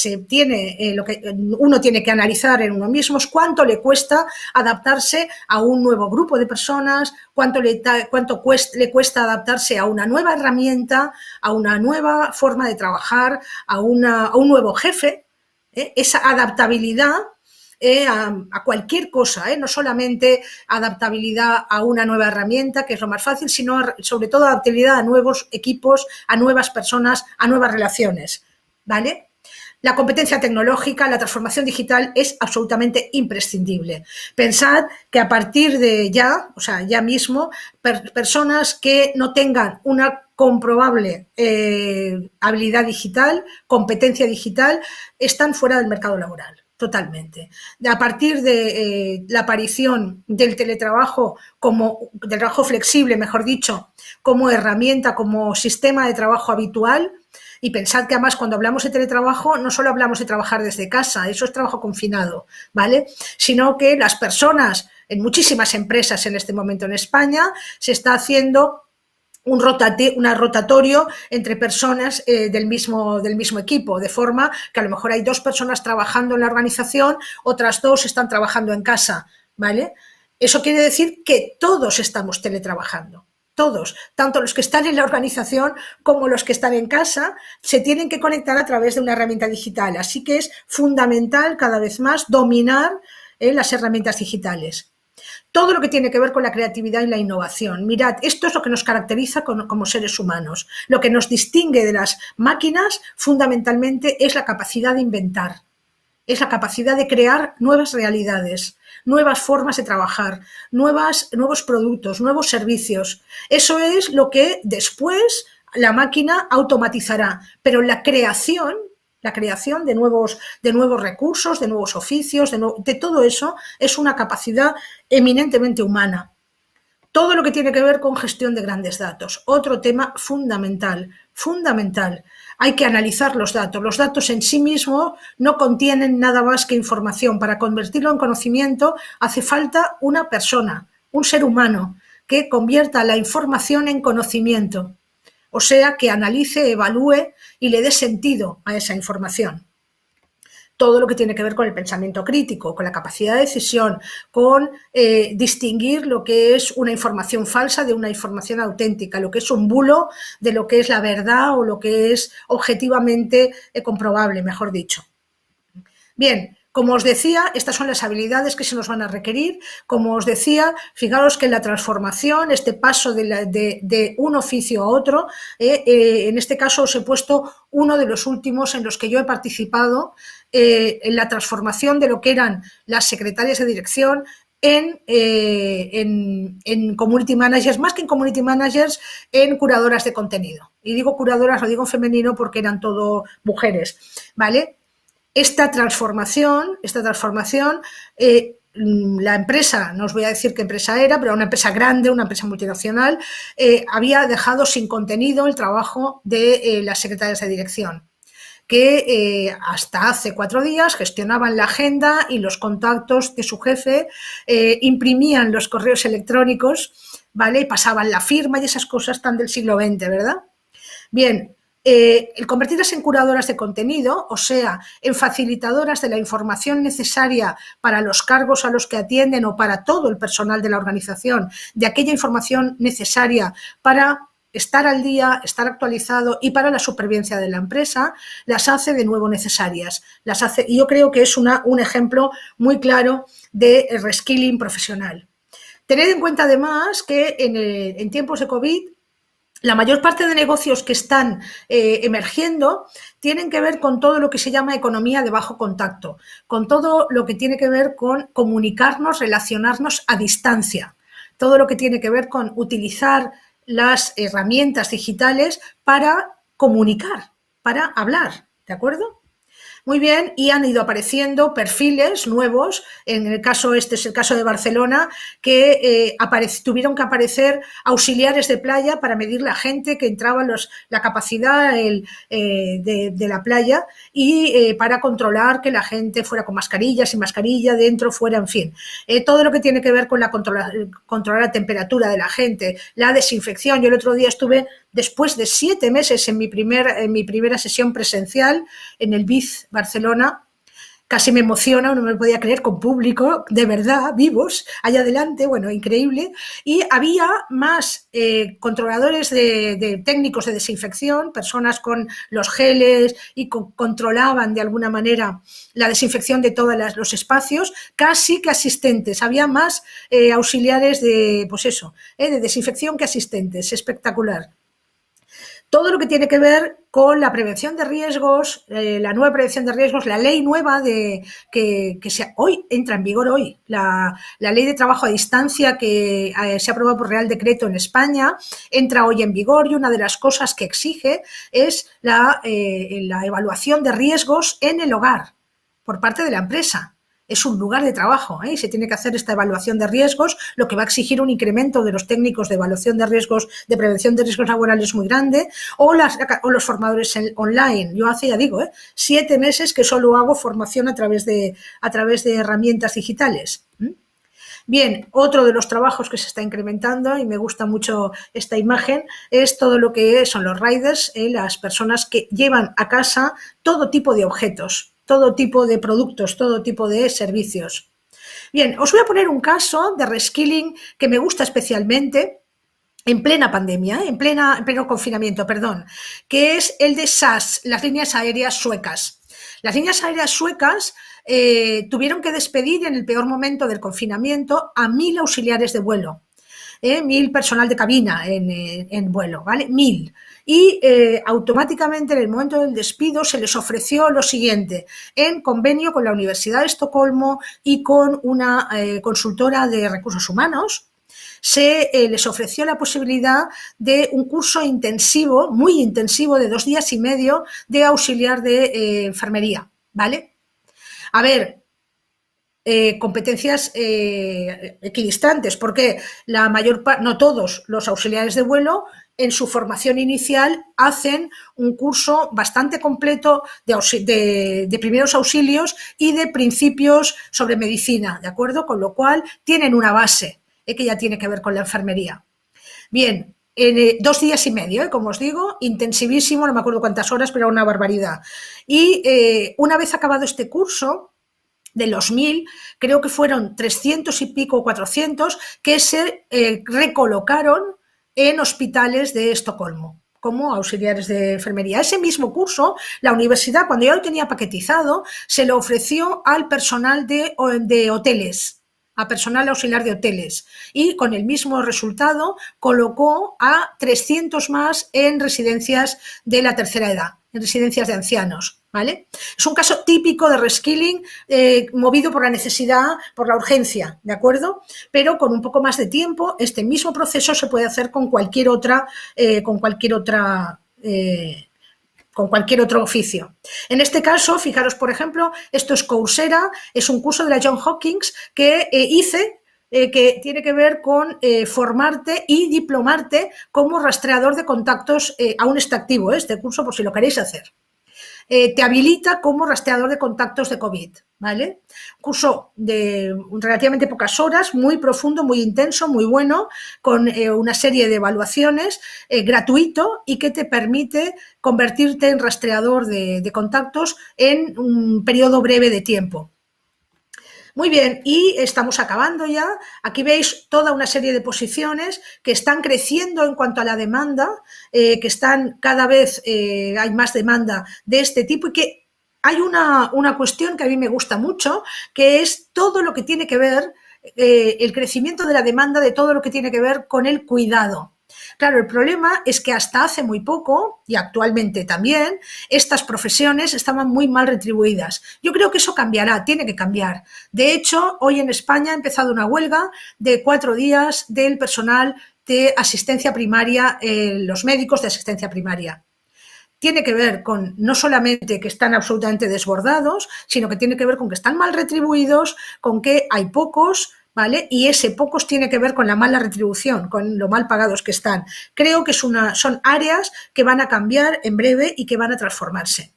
[SPEAKER 2] uno tiene que analizar en uno mismo es cuánto le cuesta adaptarse a un nuevo grupo de personas, cuánto le cuesta adaptarse a una nueva herramienta, a una nueva forma de trabajar, a un nuevo jefe. Esa adaptabilidad a cualquier cosa, no solamente adaptabilidad a una nueva herramienta, que es lo más fácil, sino sobre todo adaptabilidad a nuevos equipos, a nuevas personas, a nuevas relaciones, ¿vale? La competencia tecnológica, la transformación digital es absolutamente imprescindible. Pensad que a partir de ya, o sea, ya mismo, personas que no tengan una comprobable habilidad digital, competencia digital, están fuera del mercado laboral. Totalmente. A partir de la aparición del teletrabajo, del trabajo flexible, mejor dicho, como herramienta, como sistema de trabajo habitual, y pensad que además cuando hablamos de teletrabajo no solo hablamos de trabajar desde casa, eso es trabajo confinado, ¿vale?, sino que las personas, en muchísimas empresas en este momento en España, se está haciendo un rotatorio entre personas del mismo equipo, de forma que a lo mejor hay 2 personas trabajando en la organización, otras 2 están trabajando en casa, ¿vale? Eso quiere decir que todos estamos teletrabajando. Todos, tanto los que están en la organización como los que están en casa, se tienen que conectar a través de una herramienta digital. Así que es fundamental cada vez más dominar las herramientas digitales. Todo lo que tiene que ver con la creatividad y la innovación. Mirad, esto es lo que nos caracteriza como seres humanos. Lo que nos distingue de las máquinas, fundamentalmente, es la capacidad de inventar. Es la capacidad de crear nuevas realidades, nuevas formas de trabajar, nuevos productos, nuevos servicios. Eso es lo que después la máquina automatizará. Pero la creación de nuevos recursos, de nuevos oficios, de todo eso, es una capacidad eminentemente humana. Todo lo que tiene que ver con gestión de grandes datos, otro tema fundamental. Hay que analizar los datos. Los datos en sí mismos no contienen nada más que información. Para convertirlo en conocimiento hace falta una persona, un ser humano, que convierta la información en conocimiento. O sea, que analice, evalúe y le dé sentido a esa información. todo lo que tiene que ver con el pensamiento crítico, con la capacidad de decisión, con distinguir lo que es una información falsa de una información auténtica, lo que es un bulo de lo que es la verdad o lo que es objetivamente comprobable, mejor dicho. Bien, como os decía, estas son las habilidades que se nos van a requerir. Como os decía, fijaros que la transformación, este paso de un oficio a otro, en este caso os he puesto uno de los últimos en los que yo he participado, en la transformación de lo que eran las secretarias de dirección en community managers, más que en community managers, en curadoras de contenido. Y digo curadoras, lo digo en femenino porque eran todo mujeres, ¿vale? Esta transformación, la empresa, no os voy a decir qué empresa era, pero una empresa grande, una empresa multinacional, había dejado sin contenido el trabajo de las secretarias de dirección, que hasta hace 4 días gestionaban la agenda y los contactos de su jefe, imprimían los correos electrónicos, ¿vale? Y pasaban la firma y esas cosas tan del siglo XX, ¿verdad? Bien, el convertirlas en curadoras de contenido, o sea, en facilitadoras de la información necesaria para los cargos a los que atienden o para todo el personal de la organización, de aquella información necesaria para estar al día, estar actualizado y para la supervivencia de la empresa, las hace de nuevo necesarias. Y yo creo que es un ejemplo muy claro de reskilling profesional. Tened en cuenta además que en tiempos de COVID, la mayor parte de negocios que están emergiendo tienen que ver con todo lo que se llama economía de bajo contacto, con todo lo que tiene que ver con comunicarnos, relacionarnos a distancia, todo lo que tiene que ver con utilizar las herramientas digitales para comunicar, para hablar, ¿de acuerdo? Muy bien, y han ido apareciendo perfiles nuevos, en el caso, este es el caso de Barcelona, que tuvieron que aparecer auxiliares de playa para medir la gente que entraba, la capacidad de la playa y para controlar que la gente fuera con mascarilla, sin mascarilla, dentro, fuera, en fin. Todo lo que tiene que ver con controlar la temperatura de la gente, la desinfección. Yo el otro día estuve, después de 7 meses en mi primera sesión presencial en el BIZ Barcelona, casi me emociona, no me podía creer, con público, de verdad, vivos, allá adelante, bueno, increíble. Y había más controladores de técnicos de desinfección, personas con los geles y controlaban de alguna manera la desinfección de todos los espacios, casi que asistentes. Había más auxiliares de desinfección que asistentes. Espectacular. Todo lo que tiene que ver con la prevención de riesgos, la nueva prevención de riesgos, la ley nueva que hoy entra en vigor hoy, la ley de trabajo a distancia que se ha aprobado por Real Decreto en España, entra hoy en vigor y una de las cosas que exige es la evaluación de riesgos en el hogar por parte de la empresa. Es un lugar de trabajo, y se tiene que hacer esta evaluación de riesgos, lo que va a exigir un incremento de los técnicos de evaluación de riesgos, de prevención de riesgos laborales muy grande, o los formadores online. Yo hace, ya digo, 7 meses que solo hago formación a través de herramientas digitales. Bien, otro de los trabajos que se está incrementando, y me gusta mucho esta imagen, es todo lo que son los riders, las personas que llevan a casa todo tipo de objetos, todo tipo de productos, todo tipo de servicios. Bien, os voy a poner un caso de reskilling que me gusta especialmente en plena pandemia, en pleno confinamiento, perdón, que es el de SAS, las líneas aéreas suecas. Las líneas aéreas suecas tuvieron que despedir en el peor momento del confinamiento a 1.000 auxiliares de vuelo. 1.000 personal de cabina en vuelo, ¿vale? 1.000. Y automáticamente en el momento del despido se les ofreció lo siguiente, en convenio con la Universidad de Estocolmo y con una consultora de recursos humanos, se les ofreció la posibilidad de un curso intensivo, muy intensivo, de 2 días y medio de auxiliar de enfermería, ¿vale? A ver, competencias equidistantes, porque no todos los auxiliares de vuelo en su formación inicial hacen un curso bastante completo de primeros auxilios y de principios sobre medicina, ¿de acuerdo? Con lo cual tienen una base que ya tiene que ver con la enfermería. Bien, en 2 días y medio, como os digo, intensivísimo, no me acuerdo cuántas horas, pero era una barbaridad. Y una vez acabado este curso, de los 1000, creo que fueron 300 y pico, 400, que se recolocaron en hospitales de Estocolmo como auxiliares de enfermería. Ese mismo curso, la universidad, cuando ya lo tenía paquetizado, se lo ofreció al personal de hoteles, a personal auxiliar de hoteles, y con el mismo resultado colocó a 300 más en residencias de la tercera edad, en residencias de ancianos. ¿Vale? Es un caso típico de reskilling movido por la necesidad, por la urgencia, ¿de acuerdo? Pero con un poco más de tiempo, este mismo proceso se puede hacer con cualquier otra, con cualquier otro oficio. En este caso, fijaros, por ejemplo, esto es Coursera, es un curso de la Johns Hopkins que hice, que tiene que ver con formarte y diplomarte como rastreador de contactos. Aún está activo este curso por si lo queréis hacer. Te habilita como rastreador de contactos de COVID, ¿vale? Curso de relativamente pocas horas, muy profundo, muy intenso, muy bueno, con una serie de evaluaciones, gratuito, y que te permite convertirte en rastreador de contactos en un periodo breve de tiempo. Muy bien, y estamos acabando ya. Aquí veis toda una serie de posiciones que están creciendo en cuanto a la demanda, que están cada vez, hay más demanda de este tipo, y que hay una cuestión que a mí me gusta mucho, que es todo lo que tiene que ver, el crecimiento de la demanda de todo lo que tiene que ver con el cuidado. Claro, el problema es que hasta hace muy poco, y actualmente también, estas profesiones estaban muy mal retribuidas. Yo creo que eso cambiará, tiene que cambiar. De hecho, hoy en España ha empezado una huelga de 4 días del personal de asistencia primaria, los médicos de asistencia primaria. Tiene que ver con no solamente que están absolutamente desbordados, sino que tiene que ver con que están mal retribuidos, con que hay pocos, ¿vale? Y ese pocos tiene que ver con la mala retribución, con lo mal pagados que están. Creo que son áreas que van a cambiar en breve y que van a transformarse.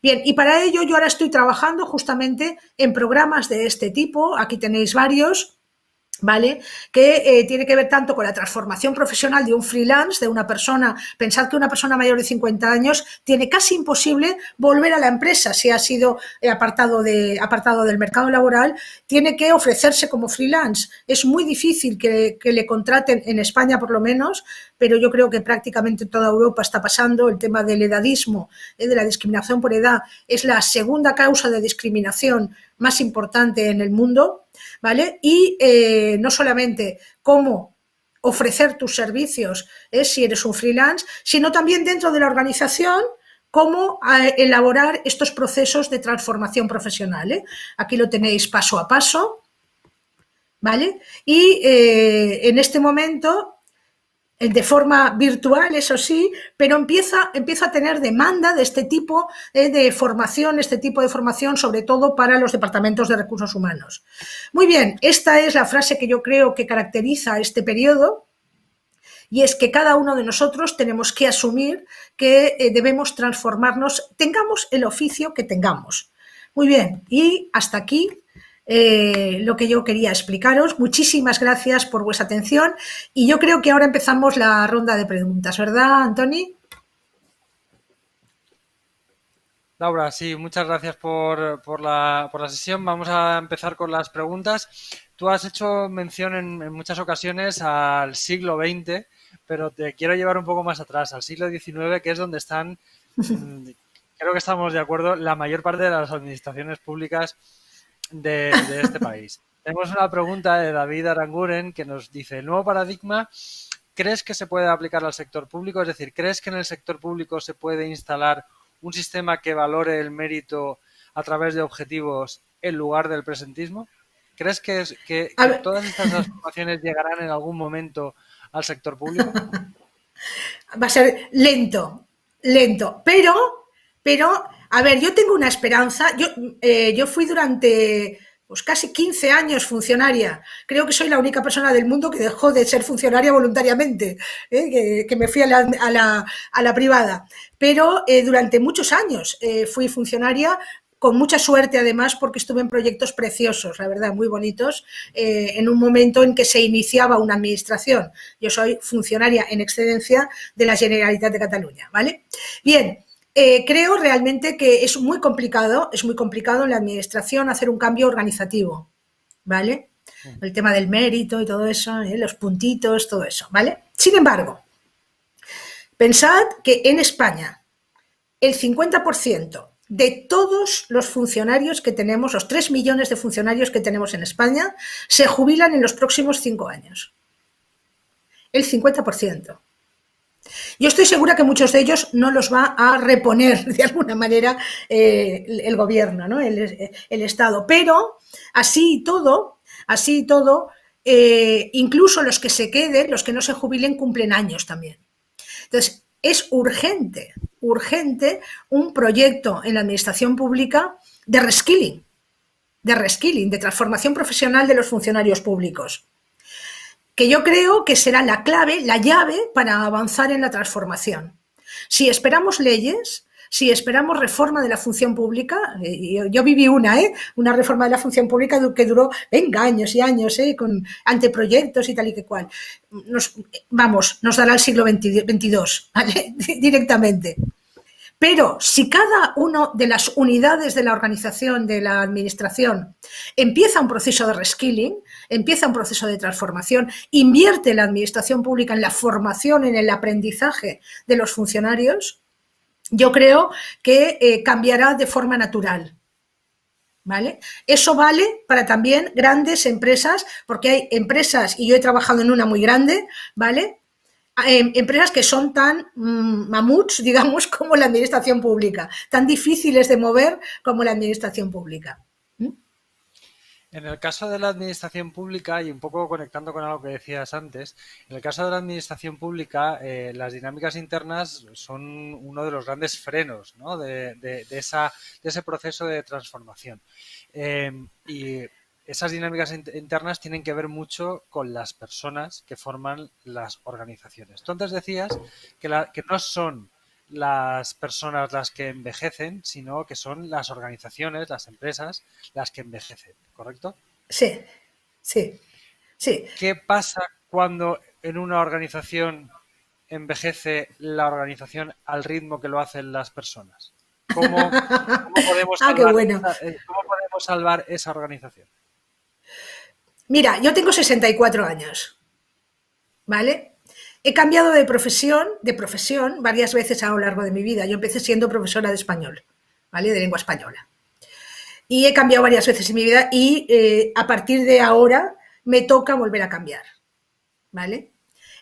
[SPEAKER 2] Bien, y para ello yo ahora estoy trabajando justamente en programas de este tipo. Aquí tenéis varios, ¿vale? Que tiene que ver tanto con la transformación profesional de un freelance, de una persona. Pensad que una persona mayor de 50 años tiene casi imposible volver a la empresa si ha sido apartado del mercado laboral, tiene que ofrecerse como freelance. Es muy difícil que le contraten, en España por lo menos, pero yo creo que prácticamente en toda Europa está pasando. El tema del edadismo, de la discriminación por edad, es la segunda causa de discriminación más importante en el mundo, ¿vale? Y no solamente cómo ofrecer tus servicios si eres un freelance, sino también dentro de la organización cómo elaborar estos procesos de transformación profesional. Aquí lo tenéis paso a paso, ¿vale? Y en este momento, de forma virtual, eso sí, pero empieza a tener demanda de este tipo de formación, sobre todo para los departamentos de recursos humanos. Muy bien, esta es la frase que yo creo que caracteriza este periodo, y es que cada uno de nosotros tenemos que asumir que debemos transformarnos, tengamos el oficio que tengamos. Muy bien, y hasta aquí lo que yo quería explicaros. Muchísimas gracias por vuestra atención, y yo creo que ahora empezamos la ronda de preguntas, ¿verdad, Antoni?
[SPEAKER 1] Laura, sí, muchas gracias por la sesión. Vamos a empezar con las preguntas. Tú has hecho mención en muchas ocasiones al siglo XX, pero te quiero llevar un poco más atrás, al siglo XIX, que es donde están, creo que estamos de acuerdo, la mayor parte de las administraciones públicas de este país. Tenemos una pregunta de David Aranguren que nos dice: ¿el nuevo paradigma crees que se puede aplicar al sector público? Es decir, ¿crees que en el sector público se puede instalar un sistema que valore el mérito a través de objetivos en lugar del presentismo? ¿Crees que todas estas transformaciones llegarán en algún momento al sector público?
[SPEAKER 2] Va a ser lento, pero, a ver, yo tengo una esperanza. Yo fui durante pues casi 15 años funcionaria. Creo que soy la única persona del mundo que dejó de ser funcionaria voluntariamente, que me fui a la privada. Pero durante muchos años fui funcionaria con mucha suerte además, porque estuve en proyectos preciosos, la verdad, muy bonitos, en un momento en que se iniciaba una administración. Yo soy funcionaria en excedencia de la Generalitat de Cataluña, ¿vale? Bien, creo realmente que es muy complicado en la administración hacer un cambio organizativo, ¿vale? El tema del mérito y todo eso, los puntitos, todo eso, ¿vale? Sin embargo, pensad que en España el 50% de todos los funcionarios que tenemos, los 3 millones de funcionarios que tenemos en España, se jubilan en los próximos 5 años. El 50%. Yo estoy segura que muchos de ellos no los va a reponer de alguna manera el gobierno, ¿no? el Estado. Pero así y todo, incluso los que se queden, los que no se jubilen, cumplen años también. Entonces, es urgente un proyecto en la administración pública de reskilling, de transformación profesional de los funcionarios públicos, que yo creo que será la clave, la llave para avanzar en la transformación. Si esperamos leyes, si esperamos reforma de la función pública, yo viví una reforma de la función pública que duró, venga, años y años, con anteproyectos y tal y que cual. Nos dará el siglo XXII, ¿vale? Directamente. Pero si cada una de las unidades de la organización, de la administración, empieza un proceso de reskilling, empieza un proceso de transformación, invierte la administración pública en la formación, en el aprendizaje de los funcionarios, yo creo que cambiará de forma natural. ¿Vale? Eso vale para también grandes empresas, porque hay empresas, y yo he trabajado en una muy grande, ¿vale? Empresas que son tan mamuts, digamos, como la administración pública, tan difíciles de mover como la administración pública.
[SPEAKER 1] En el caso de la administración pública, y un poco conectando con algo que decías antes, en el caso de la administración pública, las dinámicas internas son uno de los grandes frenos, ¿no? de ese proceso de transformación. Y esas dinámicas internas tienen que ver mucho con las personas que forman las organizaciones. Tú antes decías que no son las personas las que envejecen, sino que son las organizaciones, las empresas, las que envejecen, ¿correcto?
[SPEAKER 2] Sí.
[SPEAKER 1] ¿Qué pasa cuando en una organización envejece la organización al ritmo que lo hacen las personas? ¿Cómo podemos salvar esa organización?
[SPEAKER 2] Mira, yo tengo 64 años, ¿vale? He cambiado de profesión varias veces a lo largo de mi vida. Yo empecé siendo profesora de español, ¿vale? De lengua española. Y he cambiado varias veces en mi vida y a partir de ahora me toca volver a cambiar, ¿vale?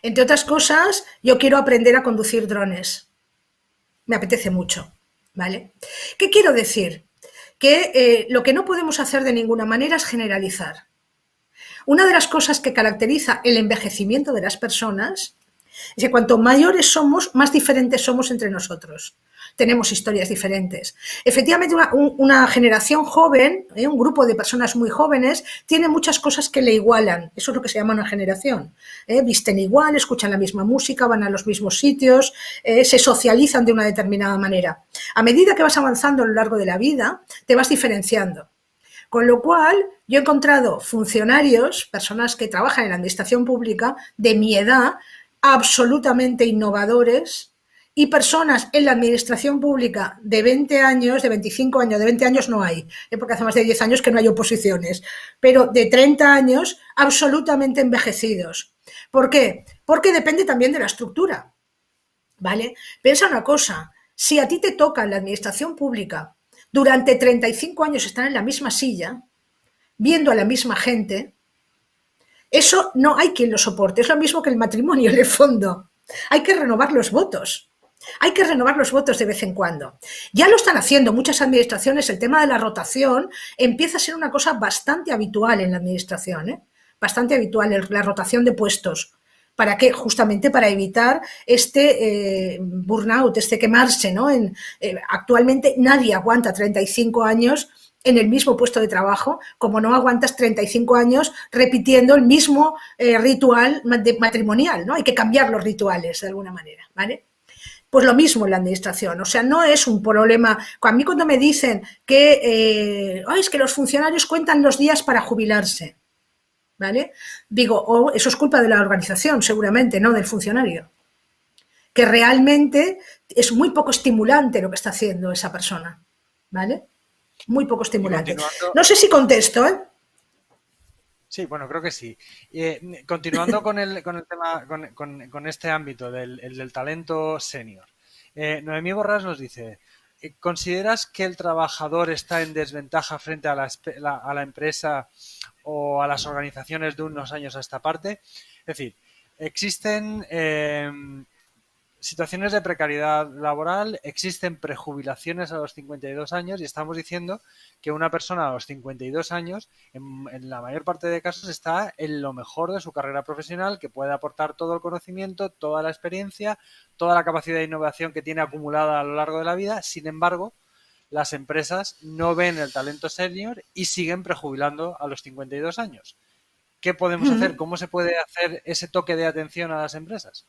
[SPEAKER 2] Entre otras cosas, yo quiero aprender a conducir drones. Me apetece mucho, ¿vale? ¿Qué quiero decir? Que lo que no podemos hacer de ninguna manera es generalizar. Una de las cosas que caracteriza el envejecimiento de las personas es que cuanto mayores somos, más diferentes somos entre nosotros. Tenemos historias diferentes. Efectivamente, una generación joven, un grupo de personas muy jóvenes, tiene muchas cosas que le igualan. Eso es lo que se llama una generación. Visten igual, escuchan la misma música, van a los mismos sitios, se socializan de una determinada manera. A medida que vas avanzando a lo largo de la vida, te vas diferenciando. Con lo cual, yo he encontrado funcionarios, personas que trabajan en la administración pública, de mi edad, absolutamente innovadores, y personas en la administración pública de 20 años, de 25 años, de 20 años no hay, porque hace más de 10 años que no hay oposiciones, pero de 30 años absolutamente envejecidos. ¿Por qué? Porque depende también de la estructura, ¿vale? Piensa una cosa, si a ti te toca en la administración pública durante 35 años estar en la misma silla, viendo a la misma gente, eso no hay quien lo soporte. Es lo mismo que el matrimonio, en el fondo. Hay que renovar los votos. Hay que renovar los votos de vez en cuando. Ya lo están haciendo muchas administraciones. El tema de la rotación empieza a ser una cosa bastante habitual en la administración, bastante habitual, la rotación de puestos. ¿Para qué? Justamente para evitar este burnout, este quemarse, ¿no? Actualmente nadie aguanta 35 años en el mismo puesto de trabajo, como no aguantas 35 años repitiendo el mismo ritual matrimonial, ¿no? Hay que cambiar los rituales de alguna manera, ¿vale? Pues lo mismo en la administración, o sea, no es un problema. A mí cuando me dicen que, es que los funcionarios cuentan los días para jubilarse, ¿vale? Digo, eso es culpa de la organización, seguramente, no del funcionario. Que realmente es muy poco estimulante lo que está haciendo esa persona, ¿vale? Muy poco
[SPEAKER 1] Y
[SPEAKER 2] estimulante.
[SPEAKER 1] continuando,
[SPEAKER 2] No sé si contesto, ¿eh?
[SPEAKER 1] sí, bueno, creo que sí. Continuando con el tema, con este ámbito del talento senior, Noemí Borrás nos dice, ¿consideras que el trabajador está en desventaja frente a la empresa o a las organizaciones de unos años a esta parte? Es decir, existen situaciones de precariedad laboral, existen prejubilaciones a los 52 años y estamos diciendo que una persona a los 52 años, en la mayor parte de casos, está en lo mejor de su carrera profesional, que puede aportar todo el conocimiento, toda la experiencia, toda la capacidad de innovación que tiene acumulada a lo largo de la vida. Sin embargo, las empresas no ven el talento senior y siguen prejubilando a los 52 años. ¿Qué podemos hacer? ¿Cómo se puede hacer ese toque de atención a las empresas?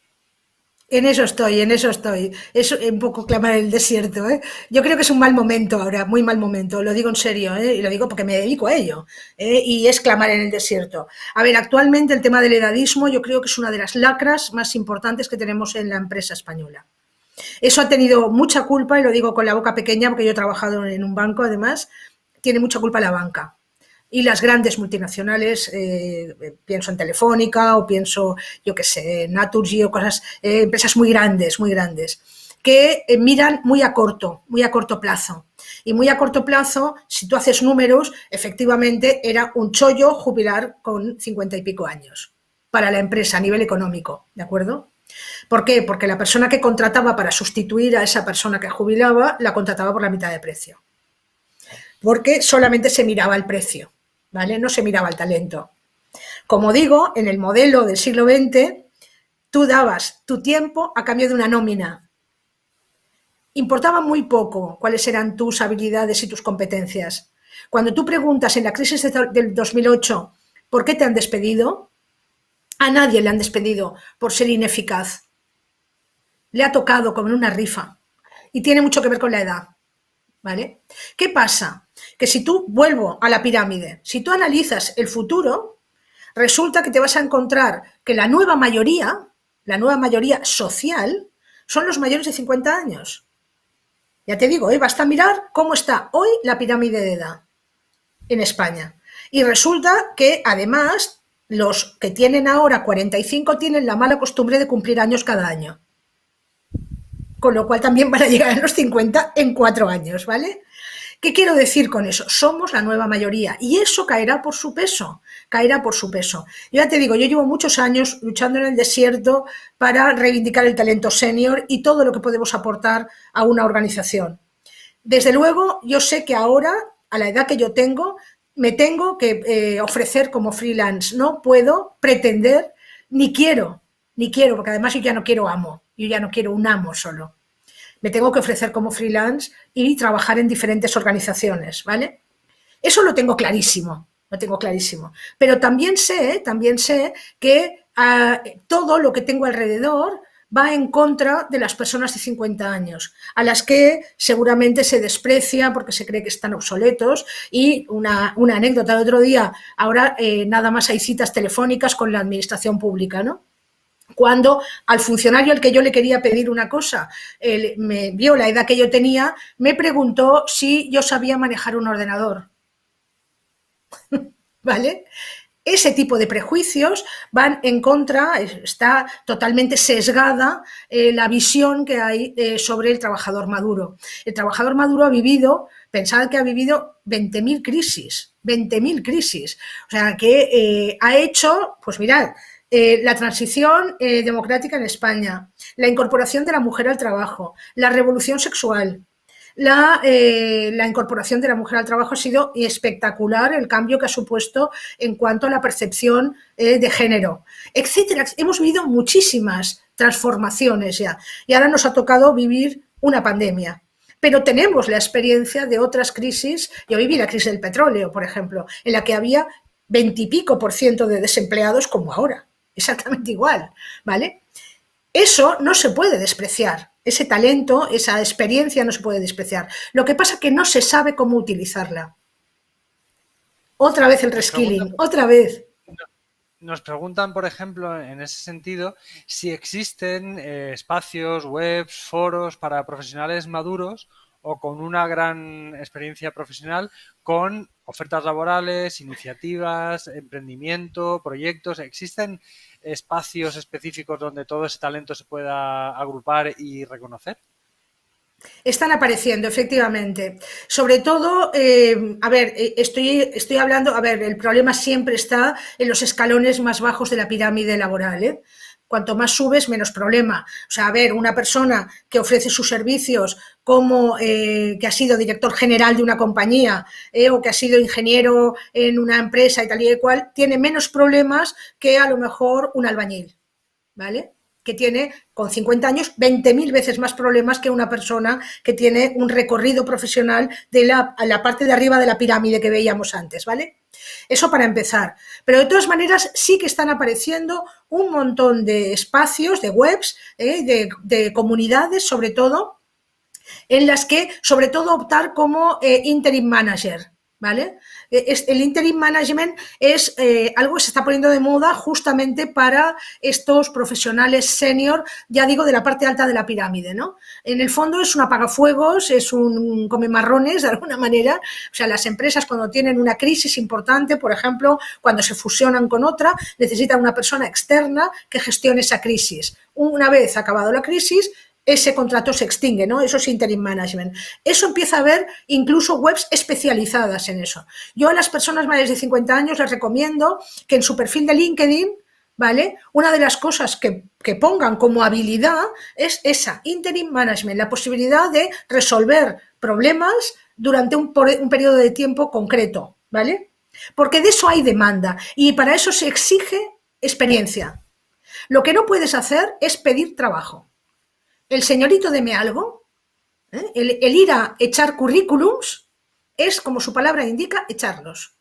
[SPEAKER 2] En eso estoy, en eso estoy. Es un poco clamar el desierto, ¿eh? Yo creo que es un mal momento ahora, muy mal momento, lo digo en serio, ¿eh? Y lo digo porque me dedico a ello, ¿eh? Y es clamar en el desierto. A ver, actualmente el tema del edadismo yo creo que es una de las lacras más importantes que tenemos en la empresa española. Eso ha tenido mucha culpa, y lo digo con la boca pequeña porque yo he trabajado en un banco además, tiene mucha culpa la banca. Y las grandes multinacionales, pienso en Telefónica o pienso, yo qué sé, Naturgy o cosas, empresas muy grandes, que miran muy a corto plazo. Y muy a corto plazo, si tú haces números, efectivamente era un chollo jubilar con 50 y pico años para la empresa a nivel económico, ¿de acuerdo? ¿Por qué? Porque la persona que contrataba para sustituir a esa persona que jubilaba, la contrataba por la mitad de precio. Porque solamente se miraba el precio, ¿vale? No se miraba el talento. Como digo, en el modelo del siglo XX, tú dabas tu tiempo a cambio de una nómina. Importaba muy poco cuáles eran tus habilidades y tus competencias. Cuando tú preguntas en la crisis del 2008 por qué te han despedido, a nadie le han despedido por ser ineficaz. Le ha tocado como en una rifa. Y tiene mucho que ver con la edad, ¿vale? ¿Qué pasa? Que si tú, vuelvo a la pirámide, si tú analizas el futuro, resulta que te vas a encontrar que la nueva mayoría social, son los mayores de 50 años. Ya te digo, basta mirar cómo está hoy la pirámide de edad en España. Y resulta que, además, los que tienen ahora 45 tienen la mala costumbre de cumplir años cada año. Con lo cual también van a llegar a los 50 en 4 años, ¿vale? ¿Qué quiero decir con eso? Somos la nueva mayoría y eso caerá por su peso, caerá por su peso. Yo ya te digo, yo llevo muchos años luchando en el desierto para reivindicar el talento senior y todo lo que podemos aportar a una organización. Desde luego, yo sé que ahora, a la edad que yo tengo, me tengo que ofrecer como freelance. No puedo pretender, ni quiero, porque además yo ya no quiero amo, yo ya no quiero un amo solo. Me tengo que ofrecer como freelance y trabajar en diferentes organizaciones, ¿vale? Eso lo tengo clarísimo, Pero también sé que todo lo que tengo alrededor va en contra de las personas de 50 años, a las que seguramente se desprecia porque se cree que están obsoletos. Y una anécdota de otro día, ahora nada más hay citas telefónicas con la administración pública, ¿no? Cuando al funcionario al que yo le quería pedir una cosa, me vio la edad que yo tenía, me preguntó si yo sabía manejar un ordenador. ¿Vale? Ese tipo de prejuicios van en contra, está totalmente sesgada la visión que hay sobre el trabajador maduro. El trabajador maduro ha vivido, pensad que ha vivido 20.000 crisis, 20.000 crisis. O sea, que ha hecho, pues mirad, la transición democrática en España, la incorporación de la mujer al trabajo, la revolución sexual, la incorporación de la mujer al trabajo ha sido espectacular, el cambio que ha supuesto en cuanto a la percepción de género, etcétera. Hemos vivido muchísimas transformaciones ya y ahora nos ha tocado vivir una pandemia. Pero tenemos la experiencia de otras crisis. Yo viví la crisis del petróleo, por ejemplo, en la que había 20 y pico % de desempleados como ahora, exactamente igual, ¿vale? Eso no se puede despreciar. Ese talento, esa experiencia no se puede despreciar. Lo que pasa es que no se sabe cómo utilizarla. Otra vez el
[SPEAKER 1] Nos preguntan,
[SPEAKER 2] reskilling, otra vez.
[SPEAKER 1] nos preguntan, por ejemplo, en ese sentido, si existen espacios, webs, foros para profesionales maduros o con una gran experiencia profesional con ofertas laborales, iniciativas, emprendimiento, proyectos. ¿Existen espacios específicos donde todo ese talento se pueda agrupar y reconocer?
[SPEAKER 2] Están apareciendo, efectivamente. Sobre todo, a ver, estoy hablando, a ver, el problema siempre está en los escalones más bajos de la pirámide laboral, ¿eh? Cuanto más subes, menos problema. O sea, a ver, una persona que ofrece sus servicios como que ha sido director general de una compañía o que ha sido ingeniero en una empresa y tal y cual, tiene menos problemas que a lo mejor un albañil, ¿vale? Que tiene con 50 años 20.000 veces más problemas que una persona que tiene un recorrido profesional de la parte de arriba de la pirámide que veíamos antes, ¿vale? Eso para empezar. Pero de todas maneras sí que están apareciendo un montón de espacios, de webs, de comunidades sobre todo, en las que sobre todo optar como interim manager, ¿vale? El interim management es algo que se está poniendo de moda justamente para estos profesionales senior, ya digo, de la parte alta de la pirámide, ¿no? En el fondo es un apagafuegos, es un comemarrones de alguna manera. O sea, las empresas cuando tienen una crisis importante, por ejemplo, cuando se fusionan con otra, necesitan una persona externa que gestione esa crisis. Una vez acabado la crisis, ese contrato se extingue, ¿no? Eso es interim management. Eso empieza a haber incluso webs especializadas en eso. Yo a las personas mayores de 50 años les recomiendo que en su perfil de LinkedIn, ¿vale? Una de las cosas que pongan como habilidad es esa, interim management, la posibilidad de resolver problemas durante un periodo de tiempo concreto, ¿vale? Porque de eso hay demanda y para eso se exige experiencia. Lo que no puedes hacer es pedir trabajo. El señorito deme algo, el ir a echar currículums es, como su palabra indica, echarlos,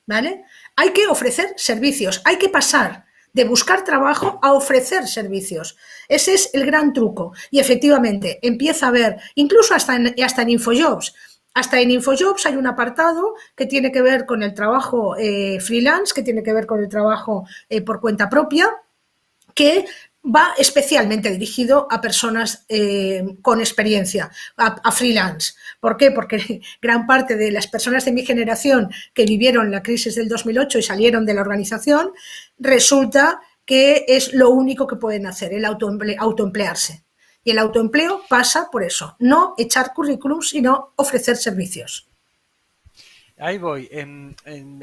[SPEAKER 2] ¿vale? Hay que ofrecer servicios, hay que pasar de buscar trabajo a ofrecer servicios. Ese es el gran truco. Y efectivamente, empieza a haber, incluso hasta en Infojobs, hasta en Infojobs hay un apartado que tiene que ver con el trabajo freelance, que tiene que ver con el trabajo por cuenta propia, que va especialmente dirigido a personas con experiencia, a freelance. ¿Por qué? Porque gran parte de las personas de mi generación que vivieron la crisis del 2008 y salieron de la organización, resulta que es lo único que pueden hacer, el autoemplearse. Y el autoempleo pasa por eso, no echar currículums, sino ofrecer servicios.
[SPEAKER 1] Ahí voy.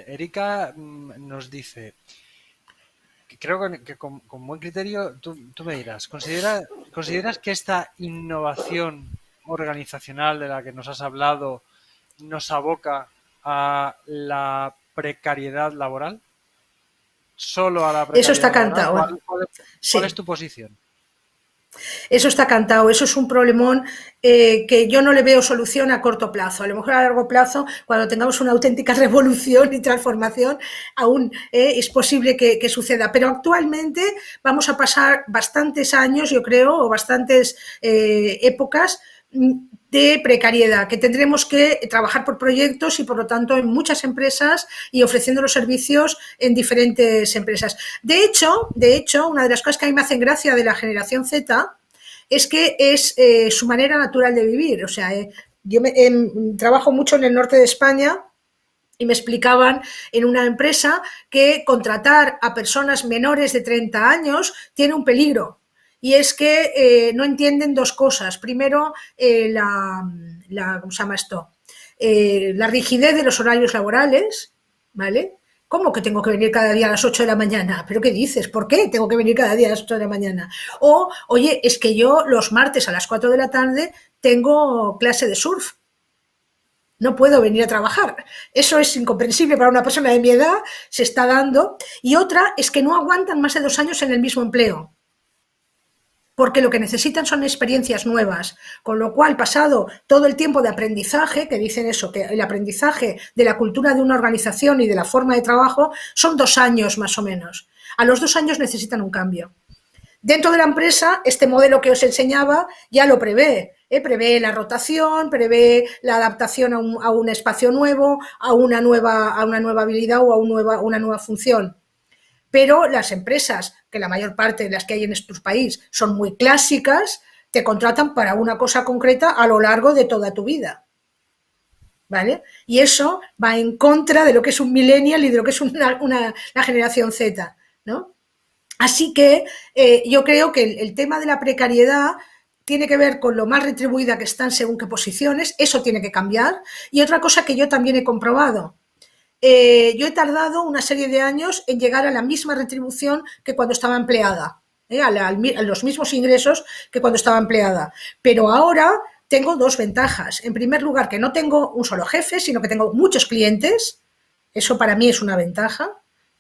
[SPEAKER 1] Erika nos dice, creo que con buen criterio, tú me dirás, ¿consideras que esta innovación organizacional de la que nos has hablado nos aboca a la precariedad laboral? ¿Solo a la
[SPEAKER 2] Eso está
[SPEAKER 1] precariedad laboral?
[SPEAKER 2] cantado, ¿eh?
[SPEAKER 1] ¿Cuál es
[SPEAKER 2] Sí.
[SPEAKER 1] tu posición?
[SPEAKER 2] Eso está cantado, eso es un problemón que yo no le veo solución a corto plazo. A lo mejor a largo plazo, cuando tengamos una auténtica revolución y transformación, aún es posible que suceda. Pero actualmente vamos a pasar bastantes años, yo creo, o bastantes épocas de precariedad, que tendremos que trabajar por proyectos y, por lo tanto, en muchas empresas y ofreciendo los servicios en diferentes empresas. De hecho, una de las cosas que a mí me hacen gracia de la generación Z es que es su manera natural de vivir. O sea, yo trabajo mucho en el norte de España y me explicaban en una empresa que contratar a personas menores de 30 años tiene un peligro. Y es que no entienden dos cosas. Primero, ¿cómo se llama esto? La rigidez de los horarios laborales, ¿vale? ¿Cómo que tengo que venir cada día a las 8 de la mañana? ¿Pero qué dices? ¿Por qué tengo que venir cada día a las 8 de la mañana? O, oye, es que yo los martes a las 4 de la tarde tengo clase de surf. No puedo venir a trabajar. Eso es incomprensible para una persona de mi edad, se está dando. Y otra es que no aguantan más de 2 años en el mismo empleo, porque lo que necesitan son experiencias nuevas, con lo cual, pasado todo el tiempo de aprendizaje, que dicen eso, que el aprendizaje de la cultura de una organización y de la forma de trabajo son 2 años más o menos. A los 2 años necesitan un cambio. Dentro de la empresa, este modelo que os enseñaba ya lo prevé. Prevé la rotación, prevé la adaptación a un espacio nuevo, a una nueva habilidad o a una nueva función. Pero las empresas, que la mayor parte de las que hay en nuestro país son muy clásicas, te contratan para una cosa concreta a lo largo de toda tu vida. ¿Vale? Y eso va en contra de lo que es un millennial y de lo que es la generación Z, ¿no? Así que yo creo que el tema de la precariedad tiene que ver con lo mal retribuida que están según qué posiciones, eso tiene que cambiar. Y otra cosa que yo también he comprobado, yo he tardado una serie de años en llegar a la misma retribución que cuando estaba empleada, a los mismos ingresos que cuando estaba empleada. Pero ahora tengo dos ventajas. En primer lugar, que no tengo un solo jefe, sino que tengo muchos clientes. Eso para mí es una ventaja,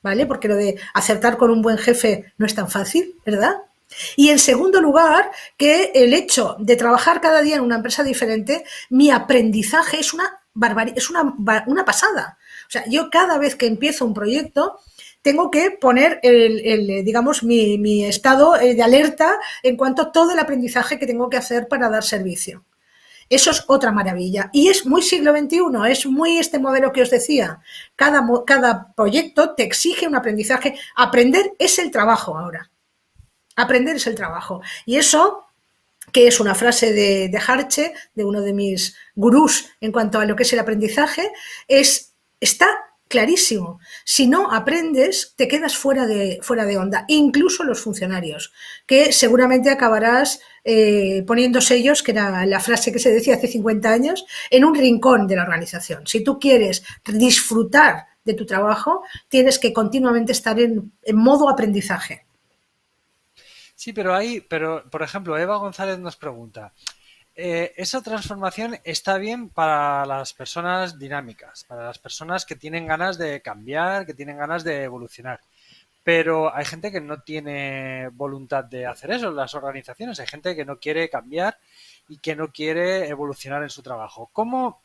[SPEAKER 2] ¿vale? Porque lo de acertar con un buen jefe no es tan fácil, ¿verdad? Y en segundo lugar, que el hecho de trabajar cada día en una empresa diferente, mi aprendizaje es una pasada. O sea, yo cada vez que empiezo un proyecto tengo que poner digamos, mi estado de alerta en cuanto a todo el aprendizaje que tengo que hacer para dar servicio. Eso es otra maravilla. Y es muy siglo XXI, es muy este modelo que os decía. Cada proyecto te exige un aprendizaje. Aprender es el trabajo ahora. Aprender es el trabajo. Y eso, que es una frase de Harche, de uno de mis gurús en cuanto a lo que es el aprendizaje, está clarísimo. Si no aprendes, te quedas fuera de onda, incluso los funcionarios, que seguramente acabarás poniendo sellos, que era la frase que se decía hace 50 años, en un rincón de la organización. Si tú quieres disfrutar de tu trabajo, tienes que continuamente estar en modo aprendizaje.
[SPEAKER 1] Sí, pero por ejemplo, Eva González nos pregunta, esa transformación está bien para las personas dinámicas, para las personas que tienen ganas de cambiar, que tienen ganas de evolucionar. Pero hay gente que no tiene voluntad de hacer eso en las organizaciones, hay gente que no quiere cambiar y que no quiere evolucionar en su trabajo. ¿Cómo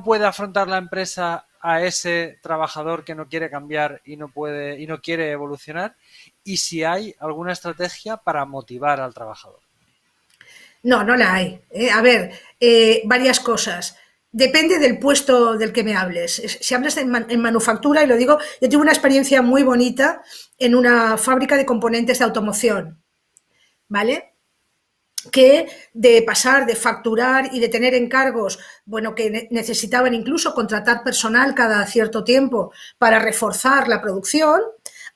[SPEAKER 1] puede afrontar la empresa a ese trabajador que no quiere cambiar y no quiere evolucionar? Y si hay alguna estrategia para motivar al trabajador.
[SPEAKER 2] No, no la hay. A ver, varias cosas. Depende del puesto del que me hables. Si hablas en manufactura, y lo digo, yo tuve una experiencia muy bonita en una fábrica de componentes de automoción, ¿vale? Que de pasar, de facturar y de tener encargos, bueno, que necesitaban incluso contratar personal cada cierto tiempo para reforzar la producción,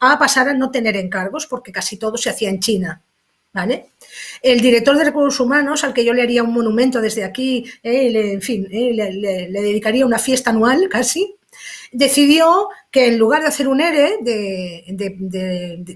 [SPEAKER 2] a pasar a no tener encargos, porque casi todo se hacía en China, ¿vale? El director de recursos humanos, al que yo le haría un monumento desde aquí, en fin, le dedicaría una fiesta anual casi, decidió que en lugar de hacer un ERE,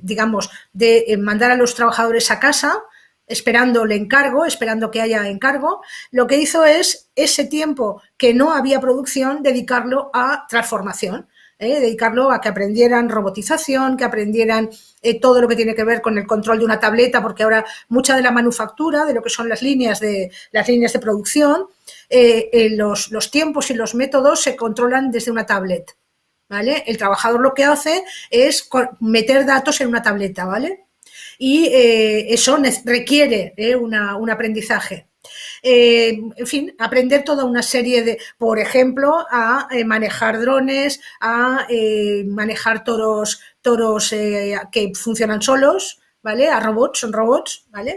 [SPEAKER 2] digamos, de mandar a los trabajadores a casa, esperando el encargo, esperando que haya encargo, lo que hizo es ese tiempo que no había producción, dedicarlo a transformación. Dedicarlo a que aprendieran robotización, que aprendieran todo lo que tiene que ver con el control de una tableta, porque ahora mucha de la manufactura, de lo que son las líneas de producción, los tiempos y los métodos se controlan desde una tablet, ¿vale? El trabajador lo que hace es meter datos en una tableta, ¿vale? Y eso requiere un aprendizaje. En fin, aprender toda una serie de, por ejemplo, a manejar drones, a manejar toros que funcionan solos, ¿vale? Son robots, ¿vale?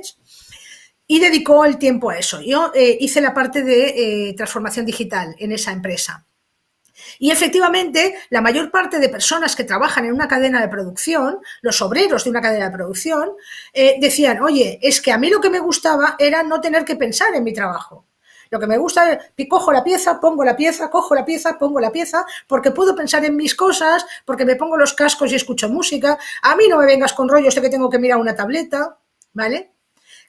[SPEAKER 2] Y dedicó el tiempo a eso. Yo hice la parte de transformación digital en esa empresa. Y efectivamente, la mayor parte de personas que trabajan en una cadena de producción, los obreros de una cadena de producción, decían, oye, es que a mí lo que me gustaba era no tener que pensar en mi trabajo. Lo que me gusta es, cojo la pieza, pongo la pieza, cojo la pieza, pongo la pieza, porque puedo pensar en mis cosas, porque me pongo los cascos y escucho música. A mí no me vengas con rollos de que tengo que mirar una tableta, ¿vale?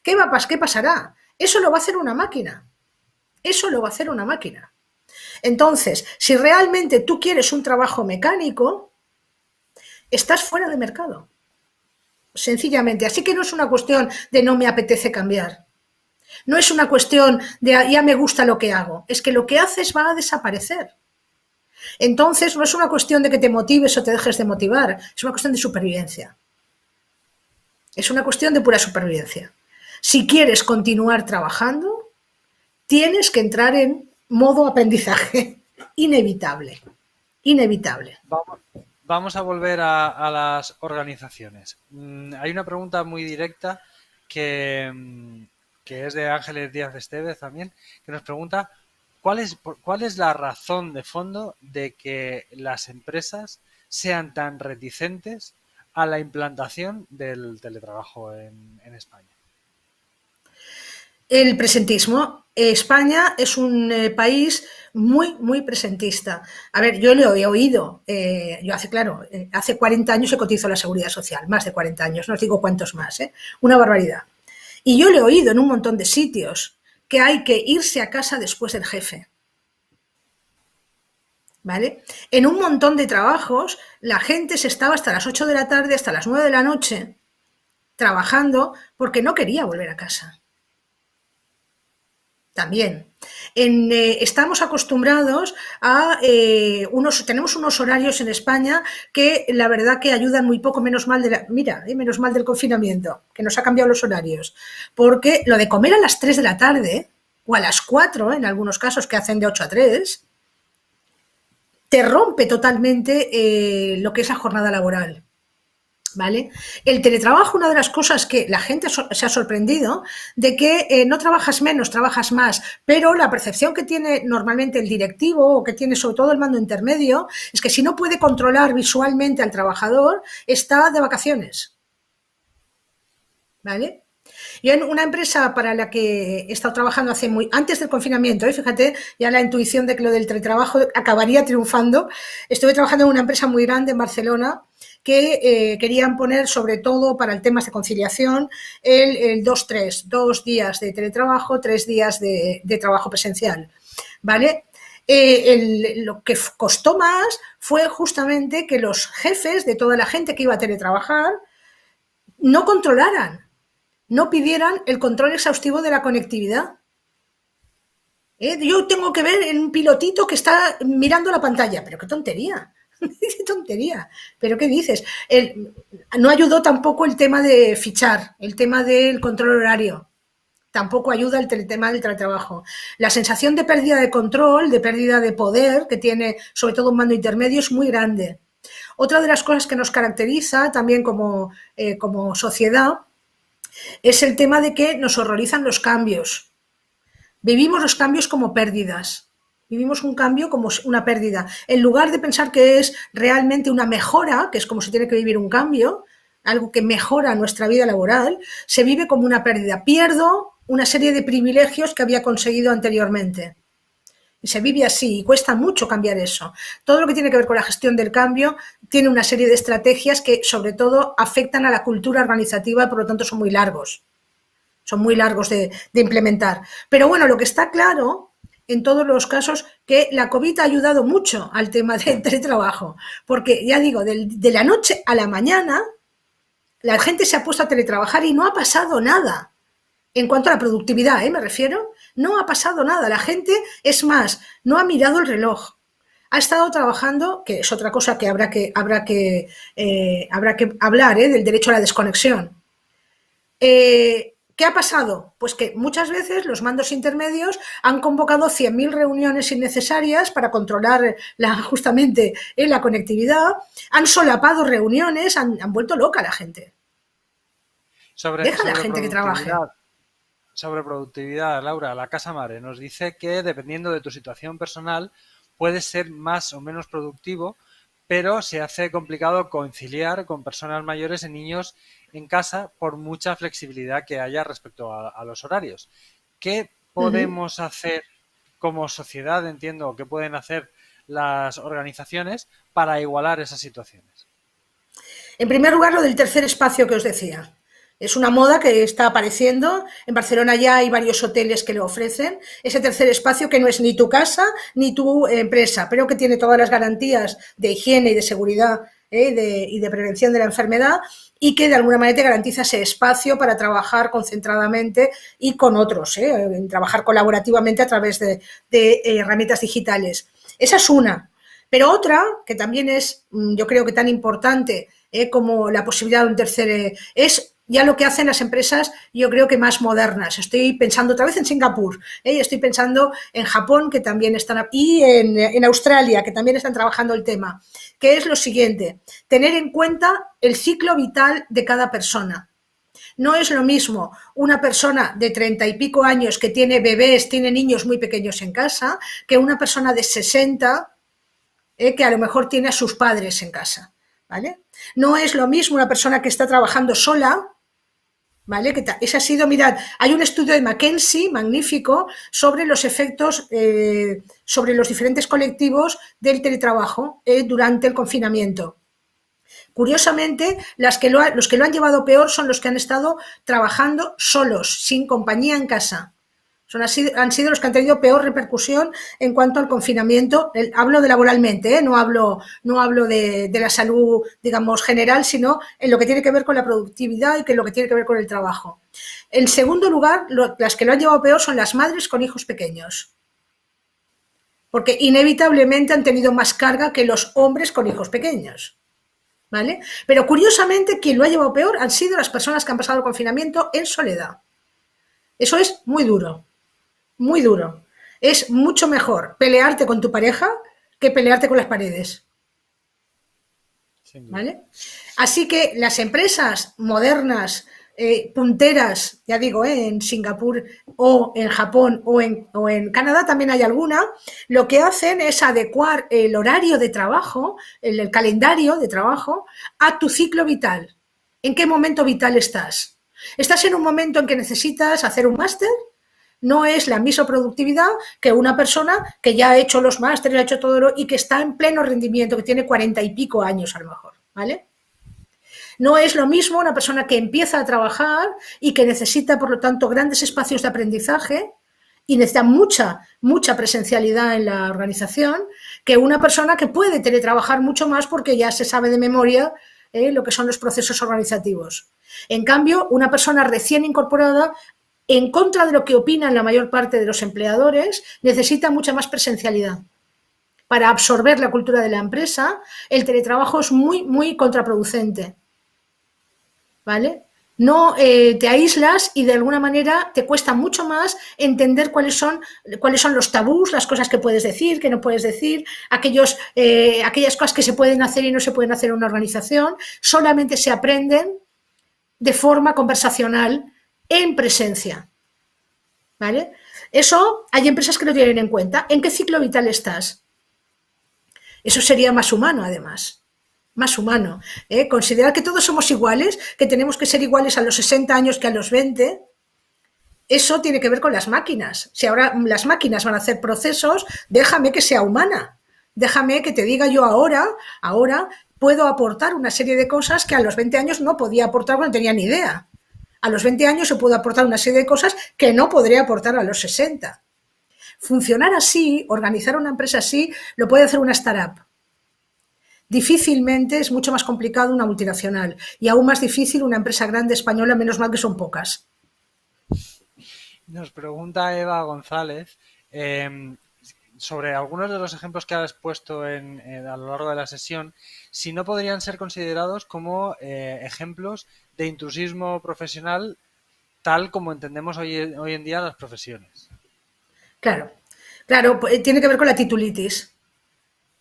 [SPEAKER 2] ¿Qué pasará? Eso lo va a hacer una máquina. Eso lo va a hacer una máquina. Entonces, si realmente tú quieres un trabajo mecánico, estás fuera de mercado. Sencillamente. Así que no es una cuestión de no me apetece cambiar. No es una cuestión de ya me gusta lo que hago. Es que lo que haces va a desaparecer. Entonces, no es una cuestión de que te motives o te dejes de motivar. Es una cuestión de supervivencia. Es una cuestión de pura supervivencia. Si quieres continuar trabajando, tienes que entrar en modo aprendizaje. Inevitable. Inevitable.
[SPEAKER 1] Vamos a volver a las organizaciones. Hay una pregunta muy directa que es de Ángeles Díaz Estevez también, que nos pregunta cuál es la razón de fondo de que las empresas sean tan reticentes a la implantación del teletrabajo en España.
[SPEAKER 2] El presentismo. España es un país muy, muy presentista. A ver, yo lo he oído. Yo hace 40 años he cotizado la Seguridad Social, más de 40 años, no os digo cuántos más, una barbaridad. Y yo lo he oído en un montón de sitios que hay que irse a casa después del jefe. ¿Vale? En un montón de trabajos la gente se estaba hasta las 8 de la tarde, hasta las 9 de la noche, trabajando porque no quería volver a casa. También. Estamos acostumbrados a tenemos unos horarios en España que la verdad que ayudan muy poco, menos mal menos mal del confinamiento, que nos ha cambiado los horarios, porque lo de comer a las 3 de la tarde o a las 4, en algunos casos que hacen de 8 a 3, te rompe totalmente lo que es la jornada laboral. ¿Vale? El teletrabajo, una de las cosas que la gente se ha sorprendido, de que no trabajas menos, trabajas más, pero la percepción que tiene normalmente el directivo o que tiene sobre todo el mando intermedio es que si no puede controlar visualmente al trabajador, está de vacaciones. ¿Vale? Yo en una empresa para la que he estado trabajando antes del confinamiento, fíjate, ya la intuición de que lo del teletrabajo acabaría triunfando, estuve trabajando en una empresa muy grande en Barcelona que querían poner sobre todo para el tema de conciliación el 2-3, 2 días de teletrabajo, 3 días de trabajo presencial, ¿vale? Lo que costó más fue justamente que los jefes de toda la gente que iba a teletrabajar no controlaran, no pidieran el control exhaustivo de la conectividad. Yo tengo que ver en un pilotito que está mirando la pantalla, pero qué tontería. ¡Qué tontería! ¿Pero qué dices? No ayudó tampoco el tema de fichar, el tema del control horario. Tampoco ayuda el tema del teletrabajo. La sensación de pérdida de control, de pérdida de poder que tiene sobre todo un mando intermedio es muy grande. Otra de las cosas que nos caracteriza también como sociedad es el tema de que nos horrorizan los cambios. Vivimos los cambios como pérdidas. Vivimos un cambio como una pérdida. En lugar de pensar que es realmente una mejora, que es como se tiene que vivir un cambio, algo que mejora nuestra vida laboral, se vive como una pérdida. Pierdo una serie de privilegios que había conseguido anteriormente. Y se vive así y cuesta mucho cambiar eso. Todo lo que tiene que ver con la gestión del cambio tiene una serie de estrategias que sobre todo afectan a la cultura organizativa y por lo tanto son muy largos. Son muy largos de implementar. Pero bueno, lo que está claro en todos los casos que la COVID ha ayudado mucho al tema del teletrabajo, porque ya digo, de la noche a la mañana la gente se ha puesto a teletrabajar y no ha pasado nada. En cuanto a la productividad, me refiero, no ha pasado nada. La gente, es más, no ha mirado el reloj. Ha estado trabajando, que es otra cosa que habrá que hablar, del derecho a la desconexión. ¿Qué ha pasado? Pues que muchas veces los mandos intermedios han convocado 100.000 reuniones innecesarias para controlar justamente la conectividad, han solapado reuniones, han vuelto loca a la gente. Deja a la gente que trabaje.
[SPEAKER 1] Sobre productividad, Laura, la Casa Mare nos dice que dependiendo de tu situación personal puedes ser más o menos productivo, pero se hace complicado conciliar con personas mayores y niños en casa por mucha flexibilidad que haya respecto a los horarios. ¿Qué podemos hacer como sociedad, entiendo, qué pueden hacer las organizaciones para igualar esas situaciones?
[SPEAKER 2] En primer lugar, lo del tercer espacio que os decía. Es una moda que está apareciendo. En Barcelona ya hay varios hoteles que lo ofrecen. Ese tercer espacio que no es ni tu casa ni tu empresa, pero que tiene todas las garantías de higiene y de seguridad y de prevención de la enfermedad y que de alguna manera te garantiza ese espacio para trabajar concentradamente y con otros, trabajar colaborativamente a través de herramientas digitales. Esa es una. Pero otra, que también es, yo creo que tan importante como la posibilidad de un tercer, es ya lo que hacen las empresas, yo creo que más modernas. Estoy pensando otra vez en Singapur, estoy pensando en Japón, que también están, y en Australia, que también están trabajando el tema, que es lo siguiente: tener en cuenta el ciclo vital de cada persona. No es lo mismo una persona de 30 y pico años que tiene bebés, tiene niños muy pequeños en casa, que una persona de 60 que a lo mejor tiene a sus padres en casa, ¿vale? No es lo mismo una persona que está trabajando sola, ¿vale? Ese ha sido, mirad, hay un estudio de McKinsey magnífico sobre los efectos, sobre los diferentes colectivos del teletrabajo durante el confinamiento. Curiosamente, los que lo han llevado peor son los que han estado trabajando solos, sin compañía en casa. Han sido los que han tenido peor repercusión en cuanto al confinamiento. Hablo de laboralmente, no hablo de la salud, digamos, general, sino en lo que tiene que ver con la productividad y que lo que tiene que ver con el trabajo. En segundo lugar, las que lo han llevado peor son las madres con hijos pequeños, porque inevitablemente han tenido más carga que los hombres con hijos pequeños, ¿vale? Pero curiosamente, quien lo ha llevado peor han sido las personas que han pasado el confinamiento en soledad. Eso es muy duro. Muy duro. Es mucho mejor pelearte con tu pareja que pelearte con las paredes. ¿Vale? Así que las empresas modernas, punteras, ya digo, en Singapur o en Japón o en Canadá también hay alguna, lo que hacen es adecuar el horario de trabajo, el calendario de trabajo, a tu ciclo vital. ¿En qué momento vital estás? ¿Estás en un momento en que necesitas hacer un máster? No es la misma productividad que una persona que ya ha hecho los másteres, ha hecho todo y que está en pleno rendimiento, que tiene 40 y pico años a lo mejor, ¿vale? No es lo mismo una persona que empieza a trabajar y que necesita, por lo tanto, grandes espacios de aprendizaje y necesita mucha presencialidad en la organización, que una persona que puede teletrabajar mucho más porque ya se sabe de memoria lo que son los procesos organizativos. En cambio, una persona recién incorporada, en contra de lo que opinan la mayor parte de los empleadores, necesita mucha más presencialidad. Para absorber la cultura de la empresa, el teletrabajo es muy contraproducente, ¿vale? No te aíslas y de alguna manera te cuesta mucho más entender cuáles son los tabús, las cosas que puedes decir, que no puedes decir, aquellas cosas que se pueden hacer y no se pueden hacer en una organización, solamente se aprenden de forma conversacional en presencia, ¿vale? Eso hay empresas que lo tienen en cuenta. ¿En qué ciclo vital estás? Eso sería más humano, además. Más humano. Considerar que todos somos iguales, que tenemos que ser iguales a los 60 años que a los 20. Eso tiene que ver con las máquinas. Si ahora las máquinas van a hacer procesos, déjame que sea humana. Déjame que te diga yo ahora puedo aportar una serie de cosas que a los 20 años no podía aportar porque no tenía ni idea. A los 20 años se puede aportar una serie de cosas que no podría aportar a los 60. Funcionar así, organizar una empresa así, lo puede hacer una startup. Difícilmente, es mucho más complicado una multinacional y aún más difícil una empresa grande española, menos mal que son pocas.
[SPEAKER 1] Nos pregunta Eva González sobre algunos de los ejemplos que has puesto a lo largo de la sesión, si no podrían ser considerados como ejemplos de intrusismo profesional tal como entendemos hoy en día las profesiones.
[SPEAKER 2] Claro, tiene que ver con la titulitis.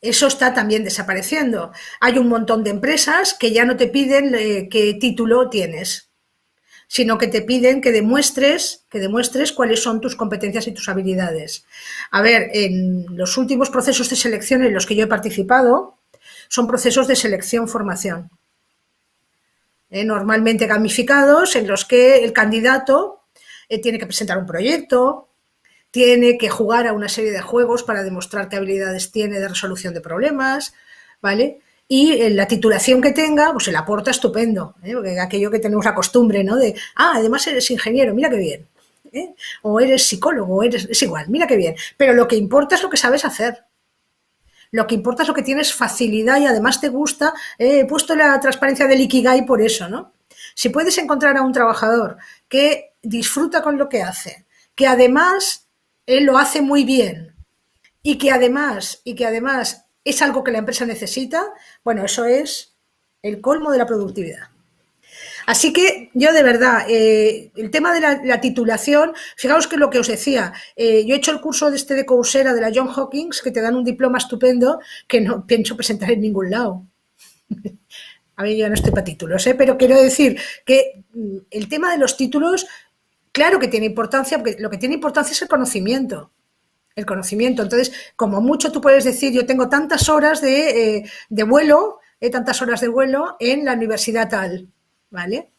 [SPEAKER 2] Eso está también desapareciendo. Hay un montón de empresas que ya no te piden qué título tienes, sino que te piden que demuestres cuáles son tus competencias y tus habilidades. A ver, en los últimos procesos de selección en los que yo he participado, son procesos de selección-formación. Normalmente gamificados, en los que el candidato tiene que presentar un proyecto, tiene que jugar a una serie de juegos para demostrar qué habilidades tiene de resolución de problemas, ¿vale? Y la titulación que tenga, pues se la aporta estupendo, porque aquello que tenemos la costumbre, ¿no? De, además eres ingeniero, mira qué bien, o eres psicólogo, es igual, mira qué bien, pero lo que importa es lo que sabes hacer. Lo que importa es lo que tienes facilidad y además te gusta. He puesto la transparencia del Ikigai por eso, ¿no? Si puedes encontrar a un trabajador que disfruta con lo que hace, que además él lo hace muy bien y que además es algo que la empresa necesita, bueno, eso es el colmo de la productividad. Así que yo de verdad, el tema de la titulación, fijaos que lo que os decía, yo he hecho el curso de Coursera de la John Hopkins, que te dan un diploma estupendo que no pienso presentar en ningún lado. A mí yo no estoy para títulos, pero quiero decir que el tema de los títulos, claro que tiene importancia, porque lo que tiene importancia es el conocimiento. El conocimiento. Entonces, como mucho tú puedes decir, yo tengo tantas horas de vuelo, tantas horas de vuelo en la universidad tal, ¿vale?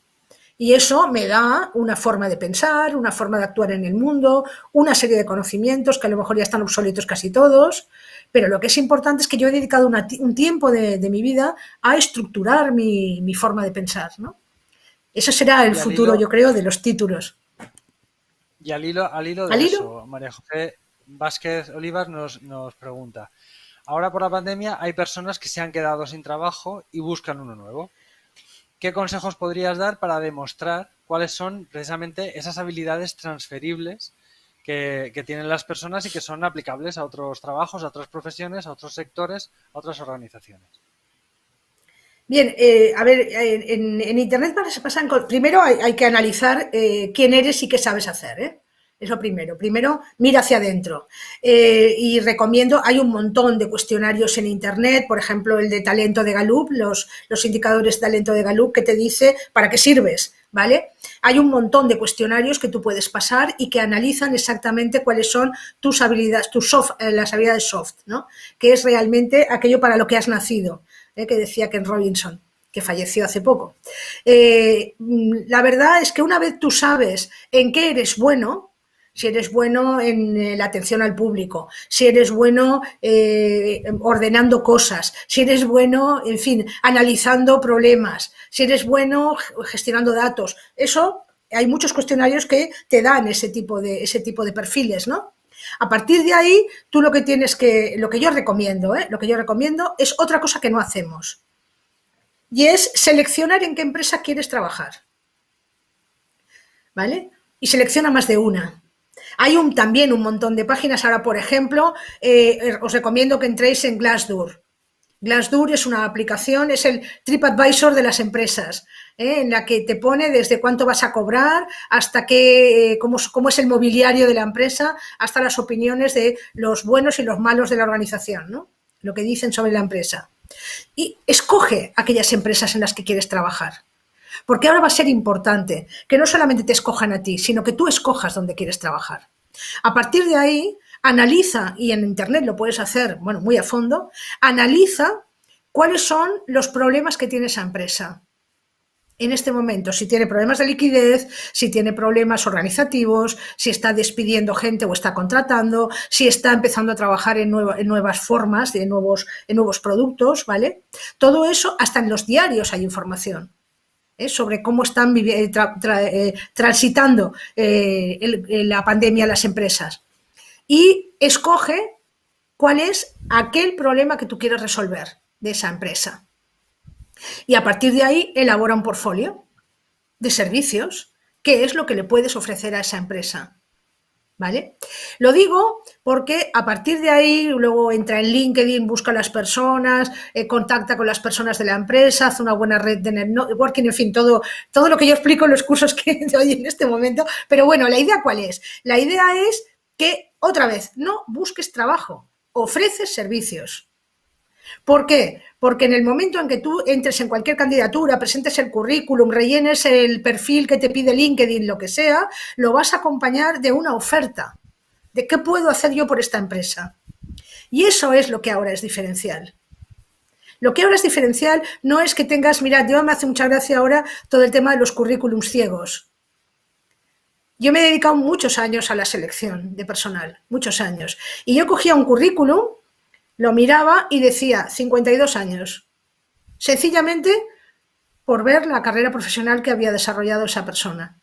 [SPEAKER 2] Y eso me da una forma de pensar, una forma de actuar en el mundo, una serie de conocimientos que a lo mejor ya están obsoletos casi todos, pero lo que es importante es que yo he dedicado un tiempo de mi vida a estructurar mi forma de pensar, ¿no? Eso será el
[SPEAKER 1] Y al
[SPEAKER 2] futuro,
[SPEAKER 1] hilo,
[SPEAKER 2] yo creo, de los títulos.
[SPEAKER 1] y al hilo
[SPEAKER 2] ¿Al
[SPEAKER 1] de
[SPEAKER 2] hilo?
[SPEAKER 1] eso, María José Vázquez Olivas nos pregunta, ahora por la pandemia hay personas que se han quedado sin trabajo y buscan uno nuevo. ¿Qué consejos podrías dar para demostrar cuáles son precisamente esas habilidades transferibles que tienen las personas y que son aplicables a otros trabajos, a otras profesiones, a otros sectores, a otras organizaciones?
[SPEAKER 2] Bien, a ver, en Internet pasan primero hay que analizar quién eres y qué sabes hacer, ¿eh? Es lo primero. Primero, mira hacia adentro. Y recomiendo, hay un montón de cuestionarios en Internet, por ejemplo, el de talento de Gallup, los indicadores de talento de Gallup, que te dice para qué sirves, ¿vale? Hay un montón de cuestionarios que tú puedes pasar y que analizan exactamente cuáles son tus habilidades, las habilidades soft, ¿no? Que es realmente aquello para lo que has nacido, que decía Ken Robinson, que falleció hace poco. La verdad es que una vez tú sabes en qué eres bueno, si eres bueno en la atención al público, si eres bueno ordenando cosas, si eres bueno, en fin, analizando problemas, si eres bueno gestionando datos, eso hay muchos cuestionarios que te dan ese tipo de perfiles, ¿no? A partir de ahí, tú lo que tienes lo que yo recomiendo, lo que yo recomiendo es otra cosa que no hacemos. Y es seleccionar en qué empresa quieres trabajar. ¿Vale? Y selecciona más de una. Hay también un montón de páginas. Ahora, por ejemplo, os recomiendo que entréis en Glassdoor. Glassdoor es una aplicación, es el TripAdvisor de las empresas, en la que te pone desde cuánto vas a cobrar hasta cómo es el mobiliario de la empresa, hasta las opiniones de los buenos y los malos de la organización, ¿no? Lo que dicen sobre la empresa. Y escoge aquellas empresas en las que quieres trabajar. Porque ahora va a ser importante que no solamente te escojan a ti, sino que tú escojas dónde quieres trabajar. A partir de ahí, analiza, y en Internet lo puedes hacer, bueno, muy a fondo, analiza cuáles son los problemas que tiene esa empresa en este momento, si tiene problemas de liquidez, si tiene problemas organizativos, si está despidiendo gente o está contratando, si está empezando a trabajar en nuevas formas, en nuevos productos, ¿vale? Todo eso, hasta en los diarios hay información sobre cómo están transitando la pandemia las empresas. Y escoge cuál es aquel problema que tú quieres resolver de esa empresa. Y a partir de ahí elabora un portfolio de servicios. ¿Qué es lo que le puedes ofrecer a esa empresa? ¿Vale? Lo digo porque a partir de ahí luego entra en LinkedIn, busca a las personas, contacta con las personas de la empresa, hace una buena red de networking, en fin, todo lo que yo explico en los cursos que doy en este momento. Pero bueno, ¿la idea cuál es? La idea es que, otra vez, no busques trabajo, ofreces servicios. ¿Por qué? Porque en el momento en que tú entres en cualquier candidatura, presentes el currículum, rellenes el perfil que te pide LinkedIn, lo que sea, lo vas a acompañar de una oferta. ¿De qué puedo hacer yo por esta empresa? Y eso es lo que ahora es diferencial. Lo que ahora es diferencial no es que tengas, mirad, yo me hace mucha gracia ahora todo el tema de los currículums ciegos. Yo me he dedicado muchos años a la selección de personal, muchos años. Y yo cogía un currículum, lo miraba y decía 52 años. Sencillamente por ver la carrera profesional que había desarrollado esa persona.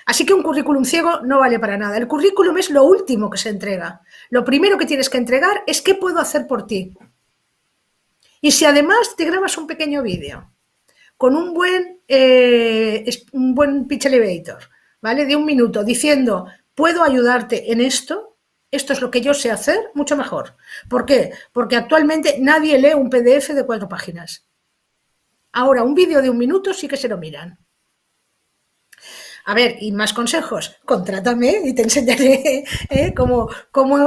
[SPEAKER 2] Así que un currículum ciego no vale para nada. El currículum es lo último que se entrega. Lo primero que tienes que entregar es qué puedo hacer por ti. Y si además te grabas un pequeño vídeo con un buen pitch elevator, ¿vale? De 1 minuto, diciendo, puedo ayudarte en esto es lo que yo sé hacer, mucho mejor. ¿Por qué? Porque actualmente nadie lee un PDF de 4 páginas. Ahora, un vídeo de 1 minuto sí que se lo miran. A ver, y más consejos, contrátame y te enseñaré cómo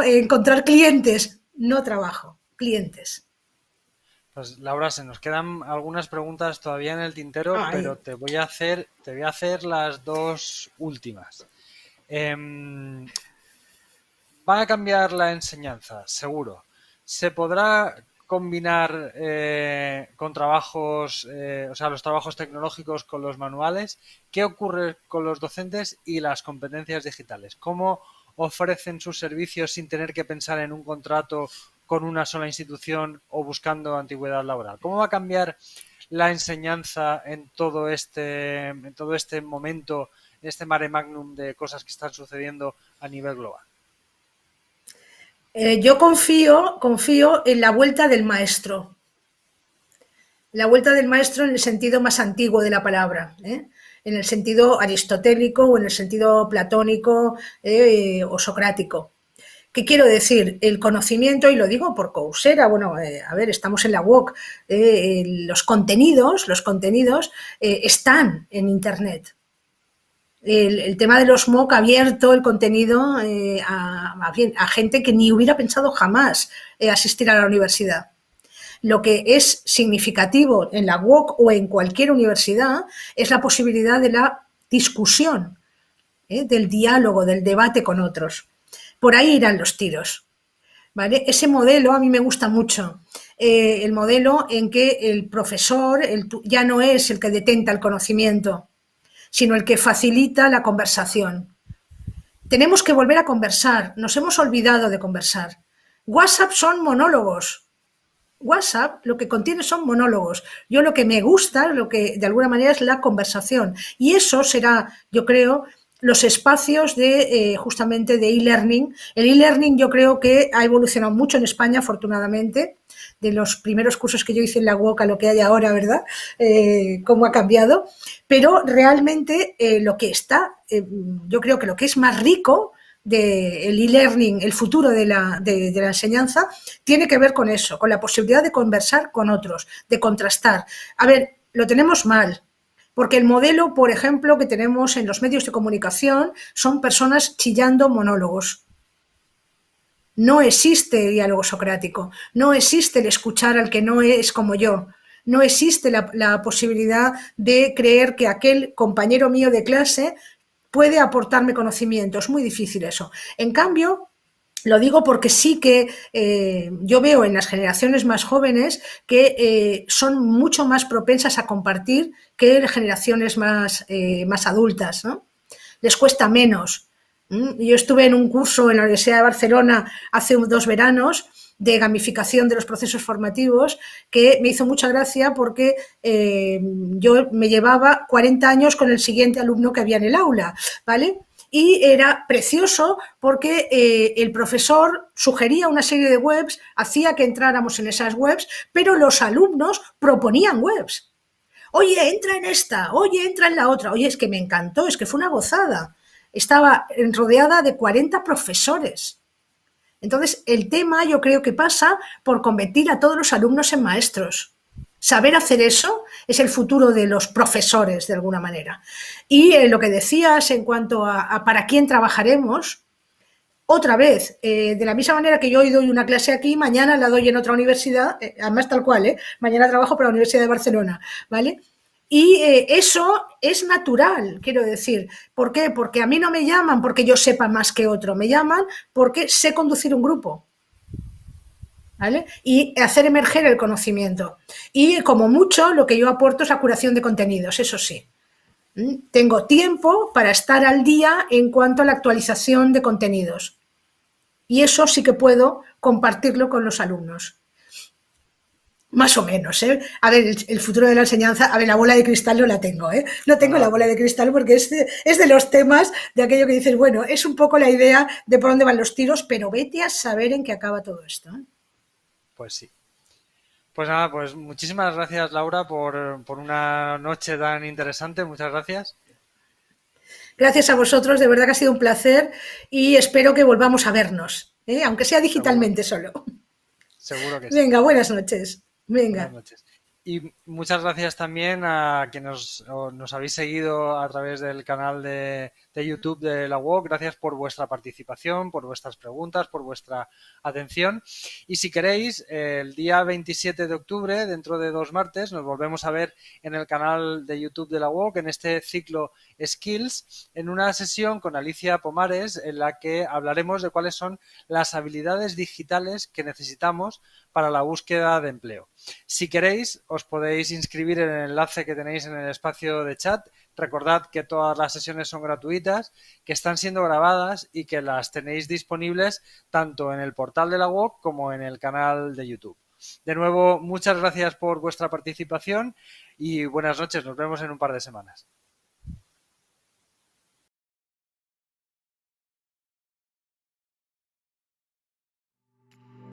[SPEAKER 2] encontrar clientes. No trabajo, clientes.
[SPEAKER 1] Pues Laura, se nos quedan algunas preguntas todavía en el tintero, pero
[SPEAKER 2] Ay,
[SPEAKER 1] te voy a hacer las dos últimas. Em, Va a cambiar la enseñanza, seguro. ¿Se podrá combinar con trabajos, o sea, los trabajos tecnológicos con los manuales? ¿Qué ocurre con los docentes y las competencias digitales? ¿Cómo ofrecen sus servicios sin tener que pensar en un contrato con una sola institución o buscando antigüedad laboral? ¿Cómo va a cambiar la enseñanza en todo este momento, en este mare magnum de cosas que están sucediendo a nivel global?
[SPEAKER 2] yo confío en la vuelta del maestro. La vuelta del maestro en el sentido más antiguo de la palabra, ¿eh? En el sentido aristotélico o en el sentido platónico o socrático. ¿Qué quiero decir? El conocimiento, y lo digo por Coursera, bueno, a ver, estamos en la UOC, los contenidos están en Internet. El tema de los MOOC ha abierto el contenido a gente que ni hubiera pensado jamás asistir a la universidad. Lo que es significativo en la UOC o en cualquier universidad es la posibilidad de la discusión, del diálogo, del debate con otros. Por ahí irán los tiros. ¿Vale? Ese modelo a mí me gusta mucho. El modelo en que el profesor ya no es el que detenta el conocimiento, sino el que facilita la conversación. Tenemos que volver a conversar, nos hemos olvidado de conversar. WhatsApp son monólogos. WhatsApp lo que contiene son monólogos. Yo lo que me gusta, lo que de alguna manera es la conversación. Y eso será, yo creo, los espacios de justamente de e-learning. El e-learning yo creo que ha evolucionado mucho en España, afortunadamente, de los primeros cursos que yo hice en la UOC a lo que hay ahora, ¿verdad? Cómo ha cambiado. Pero realmente lo que está, yo creo que lo que es más rico del e-learning, el futuro de la enseñanza, tiene que ver con eso, con la posibilidad de conversar con otros, de contrastar. A ver, lo tenemos mal, porque el modelo, por ejemplo, que tenemos en los medios de comunicación son personas chillando monólogos. No existe diálogo socrático, no existe el escuchar al que no es como yo, no existe la posibilidad de creer que aquel compañero mío de clase puede aportarme conocimiento. Es muy difícil eso. En cambio, lo digo porque sí que yo veo en las generaciones más jóvenes que son mucho más propensas a compartir que en generaciones más adultas, ¿no? Les cuesta menos. Yo estuve en un curso en la Universidad de Barcelona hace 2 veranos de gamificación de los procesos formativos que me hizo mucha gracia porque yo me llevaba 40 años con el siguiente alumno que había en el aula, ¿vale? Y era precioso porque el profesor sugería una serie de webs, hacía que entráramos en esas webs, pero los alumnos proponían webs. Oye, entra en esta, oye, entra en la otra. Oye, es que me encantó, es que fue una gozada. Estaba rodeada de 40 profesores. Entonces, el tema yo creo que pasa por convertir a todos los alumnos en maestros. Saber hacer eso es el futuro de los profesores, de alguna manera. Y lo que decías en cuanto a para quién trabajaremos, otra vez, de la misma manera que yo hoy doy una clase aquí, mañana la doy en otra universidad, además tal cual, mañana trabajo para la Universidad de Barcelona, ¿vale? Y eso es natural, quiero decir. ¿Por qué? Porque a mí no me llaman porque yo sepa más que otro, me llaman porque sé conducir un grupo. ¿Vale? Y hacer emerger el conocimiento. Y como mucho, lo que yo aporto es la curación de contenidos, eso sí. Tengo tiempo para estar al día en cuanto a la actualización de contenidos. Y eso sí que puedo compartirlo con los alumnos. Más o menos, ¿eh? A ver, el futuro de la enseñanza, a ver, la bola de cristal no la tengo, ¿eh? No
[SPEAKER 1] No
[SPEAKER 2] tengo la
[SPEAKER 1] la
[SPEAKER 2] bola de
[SPEAKER 1] tienes.
[SPEAKER 2] cristal porque es de los temas de aquello que dices, bueno, es un poco la idea de por dónde van los tiros, pero vete a saber en qué acaba todo esto, ¿eh?
[SPEAKER 1] Pues sí. Pues nada, pues muchísimas gracias Laura por una noche tan interesante. Muchas gracias.
[SPEAKER 2] Gracias a vosotros, de verdad que ha sido un placer y espero que volvamos a vernos, ¿eh? Aunque sea
[SPEAKER 1] Seguro,
[SPEAKER 2] digitalmente solo.
[SPEAKER 1] seguro que sí.
[SPEAKER 2] Venga, buenas noches.
[SPEAKER 1] Buenas
[SPEAKER 2] Venga.
[SPEAKER 1] noches. Y muchas gracias también a quienes nos habéis seguido a través del canal de YouTube de la UOC. Gracias por vuestra participación, por vuestras preguntas, por vuestra atención. Y si queréis, el día 27 de octubre, dentro de 2 martes, nos volvemos a ver en el canal de YouTube de la UOC, en este ciclo Skills, en una sesión con Alicia Pomares, en la que hablaremos de cuáles son las habilidades digitales que necesitamos para la búsqueda de empleo. Si queréis, os podéis inscribir en el enlace que tenéis en el espacio de chat. Recordad que todas las sesiones son gratuitas, que están siendo grabadas y que las tenéis disponibles tanto en el portal de la UOC como en el canal de YouTube. De nuevo, muchas gracias por vuestra participación y buenas noches. Nos vemos en un par de semanas.